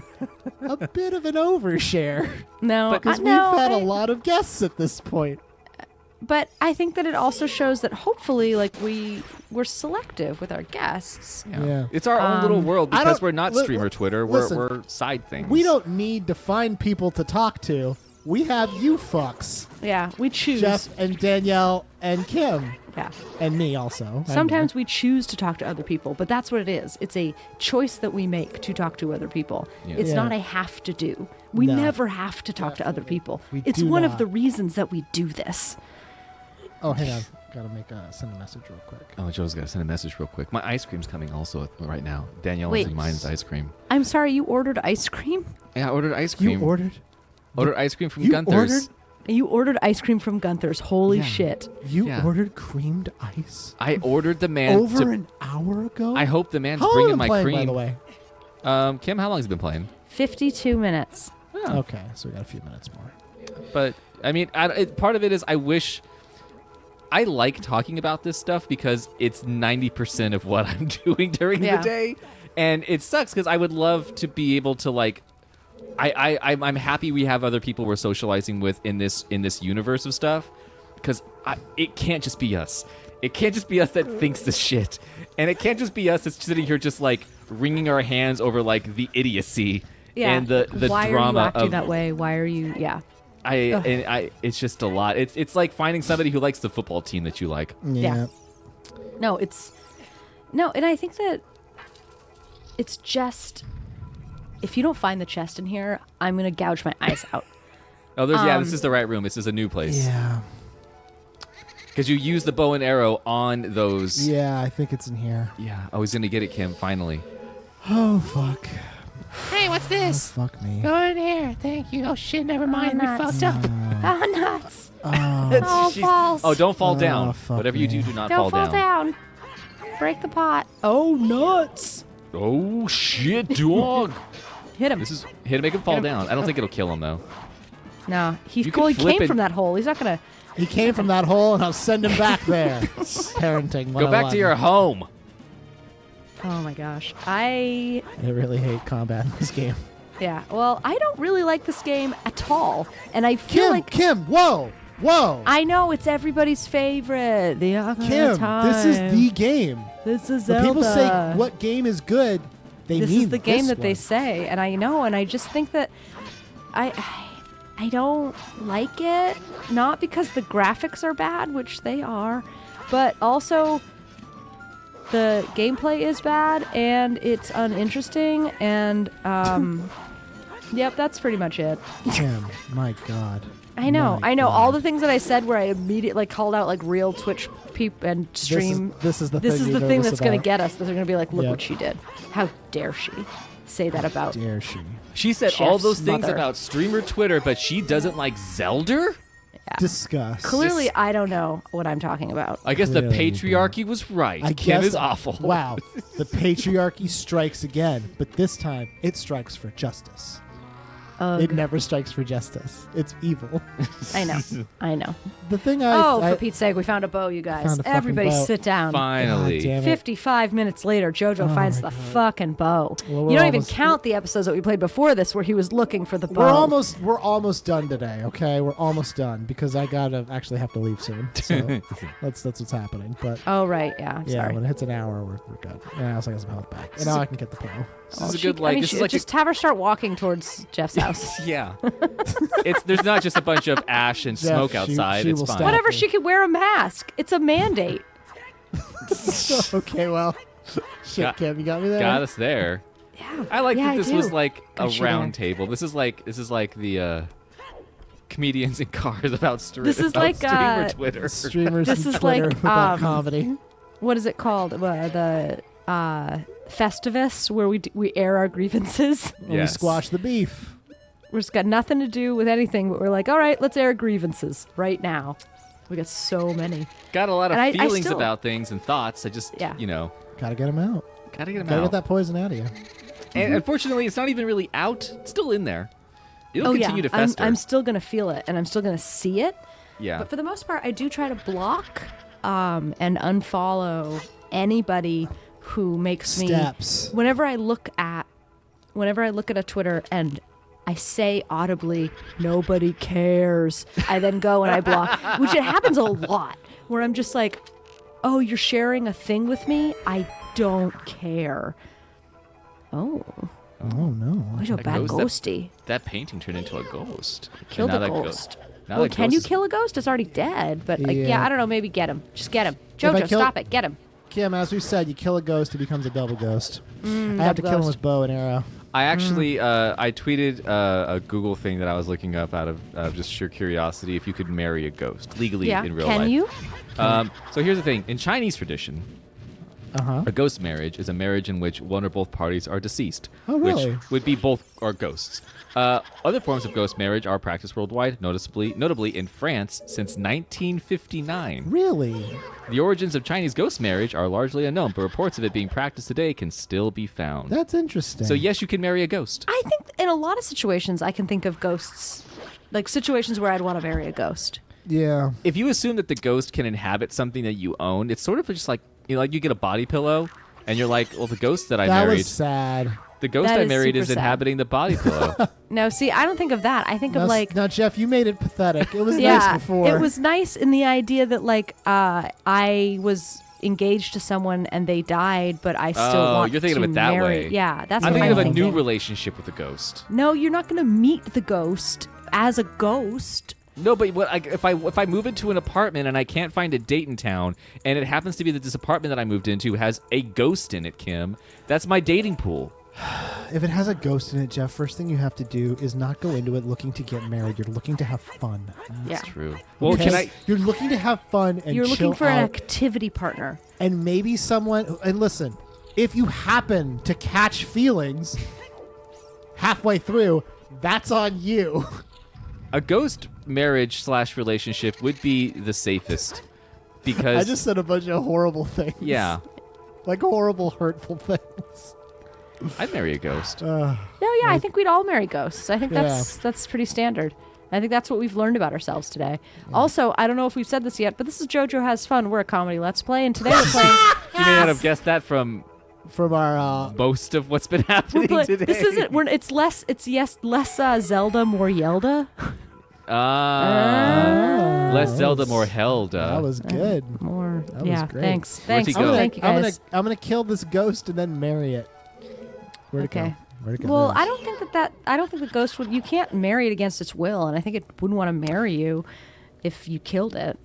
Speaker 1: a bit of an overshare
Speaker 2: No,
Speaker 1: because
Speaker 2: no,
Speaker 1: we've had
Speaker 2: I-
Speaker 1: a lot of guests at this point.
Speaker 2: But I think that it also shows that hopefully, like, we're selective with our guests.
Speaker 1: Yeah.
Speaker 3: It's our own little world
Speaker 1: I
Speaker 3: because
Speaker 1: don't-
Speaker 3: we're not
Speaker 1: li-
Speaker 3: streamer Twitter.
Speaker 1: listen,
Speaker 3: We're side things.
Speaker 1: We don't need to find people to talk to. We have you fucks.
Speaker 2: Yeah, we choose.
Speaker 1: Jeff and Danielle and Kim.
Speaker 2: Yeah.
Speaker 1: And me also.
Speaker 2: Sometimes we choose to talk to other people, but that's what it is. It's a choice that we make to talk to other people.
Speaker 3: Yeah.
Speaker 2: It's
Speaker 1: Yeah.
Speaker 2: not a have to do. We
Speaker 1: No.
Speaker 2: never have to talk to other people.
Speaker 1: We
Speaker 2: It's
Speaker 1: do
Speaker 2: one of
Speaker 1: not.
Speaker 2: the reasons that we do this.
Speaker 1: Oh, hang on. Gotta send a message real quick.
Speaker 3: Oh, Joe's got to send a message real quick. My ice cream's coming also right now. Danielle
Speaker 2: Wait.
Speaker 3: is in mine's ice cream.
Speaker 2: I'm sorry, you ordered ice cream?
Speaker 3: Yeah, I ordered ice
Speaker 1: You
Speaker 3: cream.
Speaker 1: ordered?
Speaker 3: Ordered ice cream from
Speaker 1: You
Speaker 3: Gunther's.
Speaker 1: ordered?
Speaker 2: You ordered ice cream from Gunther's. Holy
Speaker 3: Yeah.
Speaker 2: shit.
Speaker 1: You
Speaker 3: Yeah.
Speaker 1: ordered creamed ice?
Speaker 3: I ordered the man
Speaker 1: Over
Speaker 3: to.
Speaker 1: an hour ago?
Speaker 3: I hope the man's
Speaker 1: How long
Speaker 3: bringing
Speaker 1: have
Speaker 3: my
Speaker 1: you been
Speaker 3: cream.
Speaker 1: playing, by the way?
Speaker 3: Kim, how long has he been playing?
Speaker 2: 52 minutes.
Speaker 1: Okay, so we got a few minutes more.
Speaker 3: But I mean, part of it is I wish. I like talking about this stuff because it's 90% of what I'm doing during
Speaker 2: Yeah.
Speaker 3: the day, and it sucks because I would love to be able to like. I'm happy we have other people we're socializing with in this universe of stuff, because it can't just be us. It can't just be us that thinks this shit, and it can't just be us that's sitting here just like wringing our hands over like the idiocy
Speaker 2: Yeah.
Speaker 3: and the
Speaker 2: Why
Speaker 3: drama
Speaker 2: are you acting
Speaker 3: of
Speaker 2: that way? Why are you? Yeah.
Speaker 3: it's just a lot. It's like finding somebody who likes the football team that you like.
Speaker 2: Yeah. No, and I think that it's just, if you don't find the chest in here, I'm gonna gouge my eyes out.
Speaker 3: Oh, this is the right room. This is a new place.
Speaker 1: Yeah.
Speaker 3: Because you use the bow and arrow on those.
Speaker 1: Yeah, I think it's in here.
Speaker 3: Yeah. Oh, he's gonna get it, Kim. Finally.
Speaker 1: Oh, fuck.
Speaker 4: Hey, what's
Speaker 1: Oh,
Speaker 4: this?
Speaker 1: fuck me.
Speaker 4: Go in here. Thank you. Oh, shit, never mind. We
Speaker 2: nuts.
Speaker 4: fucked up.
Speaker 2: Oh, nuts.
Speaker 1: Oh,
Speaker 3: She's-
Speaker 2: balls.
Speaker 3: Oh, don't fall
Speaker 1: Oh,
Speaker 3: down.
Speaker 1: fuck
Speaker 3: Whatever you
Speaker 1: me.
Speaker 3: do not
Speaker 2: Don't
Speaker 3: fall down.
Speaker 2: Break the pot. Oh, nuts.
Speaker 3: Oh shit, dog.
Speaker 2: Hit him.
Speaker 3: This is hit to make him fall down. I don't think it'll kill him though.
Speaker 2: No, he
Speaker 3: You could
Speaker 2: fully
Speaker 3: flip
Speaker 2: came
Speaker 3: it.
Speaker 2: from that hole. He's not gonna.
Speaker 1: he came from that hole, and I'll send him back there. Parenting.
Speaker 3: Go back to your home.
Speaker 2: Oh my gosh. I
Speaker 1: really hate combat in this game.
Speaker 2: Yeah. Well, I don't really like this game at all, and I feel
Speaker 1: Kim, whoa.
Speaker 2: I know it's everybody's favorite. The Ocarina
Speaker 1: Kim,
Speaker 2: of Time.
Speaker 1: this is the game.
Speaker 2: This is
Speaker 1: When
Speaker 2: Zelda.
Speaker 1: people say what game is good, they
Speaker 2: This
Speaker 1: mean
Speaker 2: is the game
Speaker 1: this
Speaker 2: that they
Speaker 1: one.
Speaker 2: say, and I know, and I just think that I don't like it. Not because the graphics are bad, which they are, but also the gameplay is bad and it's uninteresting. And yep, that's pretty much it.
Speaker 1: Kim, my God.
Speaker 2: I know.
Speaker 1: My
Speaker 2: All
Speaker 1: God.
Speaker 2: the things that I said where I immediately called out like real Twitch peep and stream.
Speaker 1: This is the
Speaker 2: This
Speaker 1: thing
Speaker 2: is
Speaker 1: you're
Speaker 2: the thing
Speaker 1: nervous
Speaker 2: that's going to
Speaker 1: about.
Speaker 2: get us. That they're going to be like, look
Speaker 1: Yep.
Speaker 2: what she did. How dare she say that about?
Speaker 1: Dare she?
Speaker 3: She said all
Speaker 2: Jeff's
Speaker 3: those things
Speaker 2: mother.
Speaker 3: about streamer Twitter, but she doesn't like Zelda?
Speaker 1: Disgust.
Speaker 2: Clearly, I don't know what I'm talking about.
Speaker 3: I guess the
Speaker 1: Clearly you
Speaker 3: patriarchy was right.
Speaker 1: I
Speaker 3: Kim
Speaker 1: guess,
Speaker 3: is awful.
Speaker 1: Wow. The patriarchy strikes again, but this time it strikes for justice.
Speaker 2: Ugh.
Speaker 1: It never strikes for justice. It's evil.
Speaker 2: I know. I know.
Speaker 1: The thing
Speaker 2: Oh,
Speaker 1: I
Speaker 2: for Pete's sake, we found a bow, you guys.
Speaker 1: Found a fucking
Speaker 2: Everybody
Speaker 1: bow.
Speaker 2: sit down.
Speaker 3: Finally.
Speaker 1: God damn it.
Speaker 2: 55 minutes later, JoJo finds the fucking bow.
Speaker 1: Well, we're
Speaker 2: you don't
Speaker 1: almost-
Speaker 2: even count the episodes that we played before this where he was looking for the bow.
Speaker 1: we're almost done today, okay? We're almost done because I gotta actually have to leave soon. So that's what's happening. But
Speaker 2: Oh, right. Yeah.
Speaker 1: yeah,
Speaker 2: Sorry.
Speaker 1: when it hits an hour, we're good. And I also got some health back. And now I can get the bow.
Speaker 3: This is a good like. This is like
Speaker 2: just have her start walking towards Jeff's house.
Speaker 3: yeah. There's not just a bunch of ash and
Speaker 1: Jeff,
Speaker 3: smoke
Speaker 1: she-
Speaker 3: outside.
Speaker 1: she
Speaker 3: It's
Speaker 1: will
Speaker 3: fine.
Speaker 1: stop.
Speaker 2: Whatever, she could wear a mask. It's a mandate.
Speaker 1: Okay, well, shit,
Speaker 3: Got-
Speaker 1: Kim, you got me there.
Speaker 3: Got us there.
Speaker 2: Yeah.
Speaker 3: I like
Speaker 2: Yeah,
Speaker 3: that
Speaker 2: I
Speaker 3: this
Speaker 2: do.
Speaker 3: was like a
Speaker 2: Got you
Speaker 3: round
Speaker 2: there.
Speaker 3: table. This is like the comedians in cars about
Speaker 2: This is like,
Speaker 3: streamer Twitter.
Speaker 1: Streamers
Speaker 2: This
Speaker 1: and
Speaker 2: is
Speaker 1: Twitter
Speaker 2: like,
Speaker 1: without comedy.
Speaker 2: What is it called? The Festivus, where we air our grievances.
Speaker 1: And we
Speaker 3: Yes.
Speaker 1: squash the beef.
Speaker 2: We're just got nothing to do with anything, but we're like, all right, let's air grievances right now. We got so many.
Speaker 3: Got a lot of
Speaker 2: And I
Speaker 3: feelings
Speaker 2: still-
Speaker 3: about things and thoughts. I just,
Speaker 2: Yeah.
Speaker 1: Gotta get them out.
Speaker 3: gotta get them
Speaker 1: Gotta
Speaker 3: out.
Speaker 1: get that poison out of you.
Speaker 3: And unfortunately, it's not even really out. It's still in there. It'll
Speaker 2: Oh
Speaker 3: continue
Speaker 2: yeah,
Speaker 3: to fester.
Speaker 2: I'm still gonna feel it, and I'm still gonna see it.
Speaker 3: yeah.
Speaker 2: But for the most part, I do try to block and unfollow anybody who makes me
Speaker 1: Steps.
Speaker 2: whenever I look at a Twitter and I say audibly, nobody cares. I then go and I block, which it happens a lot, where I'm just like, oh, you're sharing a thing with me? I don't care. Oh.
Speaker 1: Oh no.
Speaker 2: What a bad ghosty.
Speaker 3: That painting turned into a ghost.
Speaker 2: Killed
Speaker 3: And
Speaker 2: a
Speaker 3: now that
Speaker 2: ghost.
Speaker 3: now
Speaker 2: Well,
Speaker 3: that
Speaker 2: can
Speaker 3: ghost
Speaker 2: you
Speaker 3: is-
Speaker 2: kill a ghost? It's already dead. But like,
Speaker 1: Yeah.
Speaker 2: yeah, I don't know. Maybe get him. Just get him.
Speaker 1: I
Speaker 2: Jojo,
Speaker 1: kill-
Speaker 2: stop it. Get him.
Speaker 1: Kim, as we said, you kill a ghost, it becomes a double ghost. I have to
Speaker 2: double
Speaker 1: kill him
Speaker 2: ghost.
Speaker 1: with bow and arrow.
Speaker 3: I actually I tweeted a Google thing that I was looking up out of just sheer curiosity if you could marry a ghost legally
Speaker 2: Yeah.
Speaker 3: in real
Speaker 2: Can
Speaker 3: life.
Speaker 2: you?
Speaker 3: So here's the thing: in Chinese tradition,
Speaker 1: Uh-huh.
Speaker 3: a ghost marriage is a marriage in which one or both parties are deceased,
Speaker 1: Oh, really?
Speaker 3: which would be both are ghosts. Other forms of ghost marriage are practiced worldwide, notably in France since 1959.
Speaker 1: Really?
Speaker 3: The origins of Chinese ghost marriage are largely unknown, but reports of it being practiced today can still be found.
Speaker 1: That's interesting.
Speaker 3: So yes, you can marry a ghost.
Speaker 2: I think in a lot of situations, I can think of ghosts, like situations where I'd want to marry a ghost.
Speaker 1: Yeah.
Speaker 3: If you assume that the ghost can inhabit something that you own, it's sort of just like like you get a body pillow, and you're like, well, the ghost that I
Speaker 1: That
Speaker 3: married,
Speaker 1: was sad.
Speaker 3: the ghost
Speaker 2: That
Speaker 3: I
Speaker 2: is
Speaker 3: married
Speaker 2: super
Speaker 3: is
Speaker 2: sad.
Speaker 3: inhabiting the body pillow.
Speaker 2: No, see, I don't think of that. I think
Speaker 1: Now,
Speaker 2: of like,
Speaker 1: now, Jeff, you made it pathetic. It was
Speaker 2: yeah,
Speaker 1: nice before.
Speaker 2: it was nice in the idea that like I was engaged to someone and they died, but I still
Speaker 3: Oh,
Speaker 2: want
Speaker 3: you're thinking
Speaker 2: to
Speaker 3: of it that
Speaker 2: marry.
Speaker 3: way.
Speaker 2: Yeah, that's
Speaker 3: I'm
Speaker 2: what
Speaker 3: thinking
Speaker 2: I'm
Speaker 3: of a new
Speaker 2: thinking.
Speaker 3: relationship with a ghost.
Speaker 2: No, you're not going to meet the ghost as a ghost.
Speaker 3: No, but if I move into an apartment and I can't find a date in town, and it happens to be that this apartment that I moved into has a ghost in it, Kim, that's my dating pool.
Speaker 1: If it has a ghost in it, Jeff, first thing you have to do is not go into it looking to get married. You're looking to have fun.
Speaker 2: Yeah.
Speaker 3: True. Well,
Speaker 1: Okay?
Speaker 3: can I?
Speaker 1: You're looking to have fun and
Speaker 2: You're
Speaker 1: chill
Speaker 2: looking for an
Speaker 1: out.
Speaker 2: activity partner.
Speaker 1: And maybe someone. And listen, if you happen to catch feelings halfway through, that's on you.
Speaker 3: A ghost marriage / relationship would be the safest because
Speaker 1: I just said a bunch of horrible things.
Speaker 3: yeah,
Speaker 1: Like horrible, hurtful things.
Speaker 3: I'd marry a ghost.
Speaker 2: No, yeah, I think we'd all marry ghosts. I think that's pretty standard. I think that's what we've learned about ourselves today. Also, I don't know if we've said this yet, but this is JoJo Has Fun. We're a comedy Let's Play, and today we're playing.
Speaker 3: You may not have guessed that from
Speaker 1: From our.
Speaker 3: most of what's been happening today.
Speaker 2: This isn't. It's less. It's less Zelda, more Yelda.
Speaker 3: Less
Speaker 1: that
Speaker 3: Zelda,
Speaker 1: was-
Speaker 3: more Helda.
Speaker 1: That was good.
Speaker 2: More.
Speaker 1: That was
Speaker 2: yeah.
Speaker 1: great.
Speaker 2: Thanks.
Speaker 3: Where'd he
Speaker 2: Thanks.
Speaker 3: go?
Speaker 2: Thank you guys.
Speaker 1: I'm gonna kill this ghost and then marry it. Where'd it
Speaker 2: Okay.
Speaker 1: go? Where'd it go?
Speaker 2: Well,
Speaker 1: There it
Speaker 2: I
Speaker 1: is.
Speaker 2: don't think that I don't think the ghost would. You can't marry it against its will, and I think it wouldn't want to marry you if you killed it.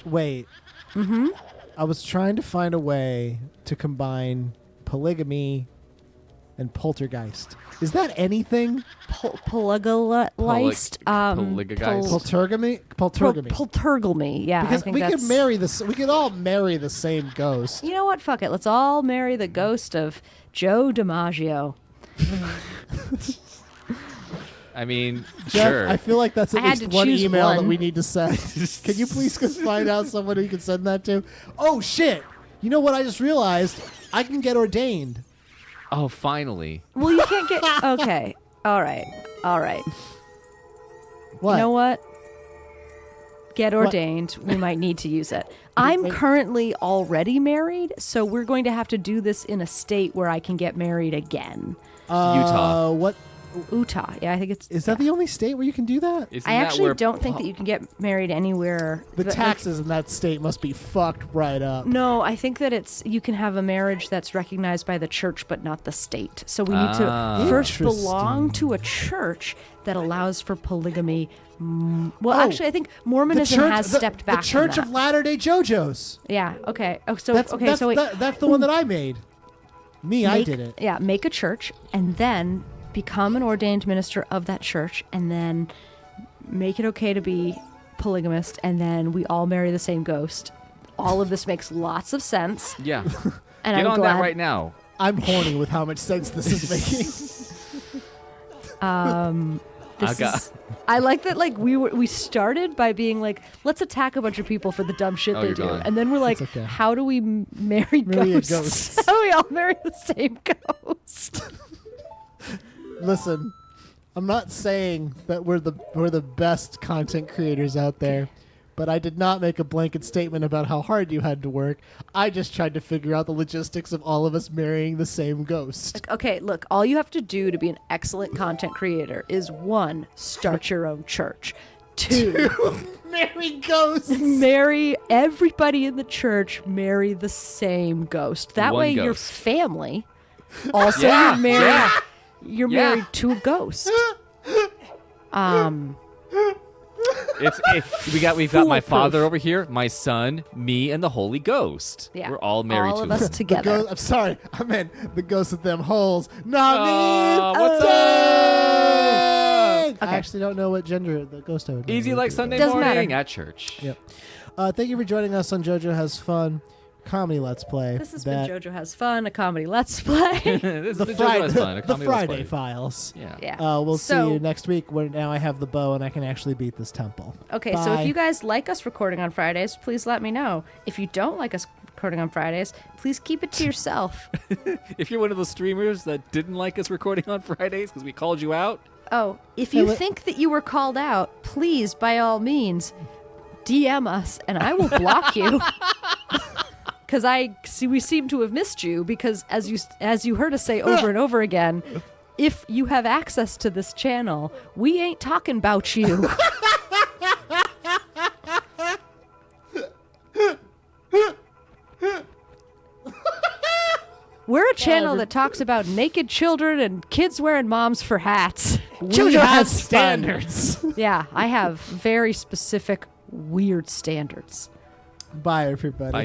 Speaker 1: Wait. Mm-hmm. I was trying to find a way to combine polygamy and poltergeist. Is that anything?
Speaker 2: Polygalist.
Speaker 3: Polygageist?
Speaker 1: Poltergamy? Poltergamy.
Speaker 2: Poltergamy. Yeah, I
Speaker 1: Because
Speaker 2: think
Speaker 1: we
Speaker 2: that's,
Speaker 1: could marry this. We could all marry the same ghost.
Speaker 2: You know what? Fuck it. Let's all marry the ghost of Joe DiMaggio.
Speaker 3: I mean,
Speaker 1: Jeff,
Speaker 3: sure.
Speaker 1: I feel like that's at
Speaker 2: I had
Speaker 1: least
Speaker 2: to
Speaker 1: one
Speaker 2: choose
Speaker 1: email that
Speaker 2: one.
Speaker 1: we need to send. Can you please just find out someone who can send that to? Oh shit! You know what I just realized? I can get ordained.
Speaker 3: Oh, finally.
Speaker 2: Well, you can't get. Okay. All right. All right.
Speaker 1: What?
Speaker 2: You know what? Get ordained. We might need to use it. I'm
Speaker 1: wait.
Speaker 2: currently already married, so we're going to have to do this in a state where I can get married again.
Speaker 3: Utah.
Speaker 1: What
Speaker 2: Utah. Yeah, I think it's.
Speaker 1: is that? The only state where you can do that?
Speaker 3: Isn't
Speaker 2: I
Speaker 3: that
Speaker 2: actually
Speaker 3: where
Speaker 2: don't think that you can get married anywhere.
Speaker 1: The
Speaker 2: but, like,
Speaker 1: taxes in that state must be fucked right up.
Speaker 2: No, I think that you can have a marriage that's recognized by the church but not the state. So we need
Speaker 3: Ah.
Speaker 2: to first belong to a church that allows for polygamy. Well,
Speaker 1: Oh,
Speaker 2: actually, I think Mormonism has stepped back.
Speaker 1: The Church
Speaker 2: from
Speaker 1: of
Speaker 2: that.
Speaker 1: Latter-day JoJos.
Speaker 2: Yeah. Okay. Oh, so
Speaker 1: That's
Speaker 2: okay.
Speaker 1: that's,
Speaker 2: So wait.
Speaker 1: that's the one that I made. I
Speaker 2: make-
Speaker 1: did it.
Speaker 2: Yeah. Make a church and then become an ordained minister of that church, and then make it okay to be polygamist, and then we all marry the same ghost. All of this makes lots of sense,
Speaker 3: Yeah.
Speaker 2: and
Speaker 3: Get
Speaker 2: I'm
Speaker 3: on
Speaker 2: glad.
Speaker 3: that right now.
Speaker 1: I'm horny with how much sense this is making.
Speaker 2: This is, I like that. Like we started by being like, let's attack a bunch of people for the dumb shit
Speaker 3: Oh,
Speaker 2: they
Speaker 3: you're
Speaker 2: do,
Speaker 3: gone.
Speaker 2: and then we're like,
Speaker 1: okay.
Speaker 2: how do we marry
Speaker 1: Marry a
Speaker 2: ghosts?
Speaker 1: ghost.
Speaker 2: How do we all marry the same ghost?
Speaker 1: Listen, I'm not saying that we're the best content creators out there, but I did not make a blanket statement about how hard you had to work. I just tried to figure out the logistics of all of us marrying the same ghost.
Speaker 2: Okay, look, all you have to do to be an excellent content creator is 1, start your own church. 2,
Speaker 1: Marry ghosts.
Speaker 2: marry everybody in the church, marry the same ghost. That
Speaker 3: One
Speaker 2: way your
Speaker 3: ghost.
Speaker 2: family also
Speaker 3: Yeah,
Speaker 2: you're married
Speaker 3: yeah.
Speaker 2: you're
Speaker 3: Yeah.
Speaker 2: married to a ghost.
Speaker 3: We've got my
Speaker 2: Foolproof.
Speaker 3: father over here, my son, me, and the Holy Ghost.
Speaker 2: Yeah.
Speaker 3: We're all married
Speaker 2: all
Speaker 3: to
Speaker 2: of us
Speaker 3: him.
Speaker 2: together.
Speaker 1: I'm sorry. I meant the ghost with them holes. Not me.
Speaker 3: What's
Speaker 1: Dang!
Speaker 3: up?
Speaker 1: I
Speaker 2: Okay.
Speaker 1: actually don't know what gender the ghost would be.
Speaker 3: Easy like Sunday
Speaker 2: Doesn't
Speaker 3: morning
Speaker 2: matter.
Speaker 3: at church.
Speaker 1: Yep. Thank you for joining us on JoJo Has Fun Comedy Let's Play.
Speaker 2: This has been JoJo Has Fun, a comedy let's play.
Speaker 3: This
Speaker 1: The
Speaker 3: is
Speaker 1: Friday,
Speaker 3: JoJo's fun, a
Speaker 1: the
Speaker 3: comedy let's
Speaker 1: Friday
Speaker 3: play.
Speaker 1: Files.
Speaker 3: Yeah.
Speaker 2: Yeah.
Speaker 1: We'll see
Speaker 2: So-
Speaker 1: you next week when now I have the bow and I can actually beat this temple.
Speaker 2: Okay, so
Speaker 1: Bye.
Speaker 2: if you guys like us recording on Fridays, please let me know. If you don't like us recording on Fridays, please keep it to yourself.
Speaker 3: If you're one of those streamers that didn't like us recording on Fridays because we called you out,
Speaker 2: Oh, if you
Speaker 1: Hey,
Speaker 2: think that you were called out, please, by all means, DM us and I will block you. Because we seem to have missed you. Because as you heard us say over and over again, if you have access to this channel, we ain't talking about you. We're a channel that talks about naked children and kids wearing moms for hats.
Speaker 1: JoJo
Speaker 2: has
Speaker 1: has
Speaker 2: fun.
Speaker 1: standards.
Speaker 2: Yeah, I have very specific, weird standards.
Speaker 1: Bye, everybody.
Speaker 3: Bye.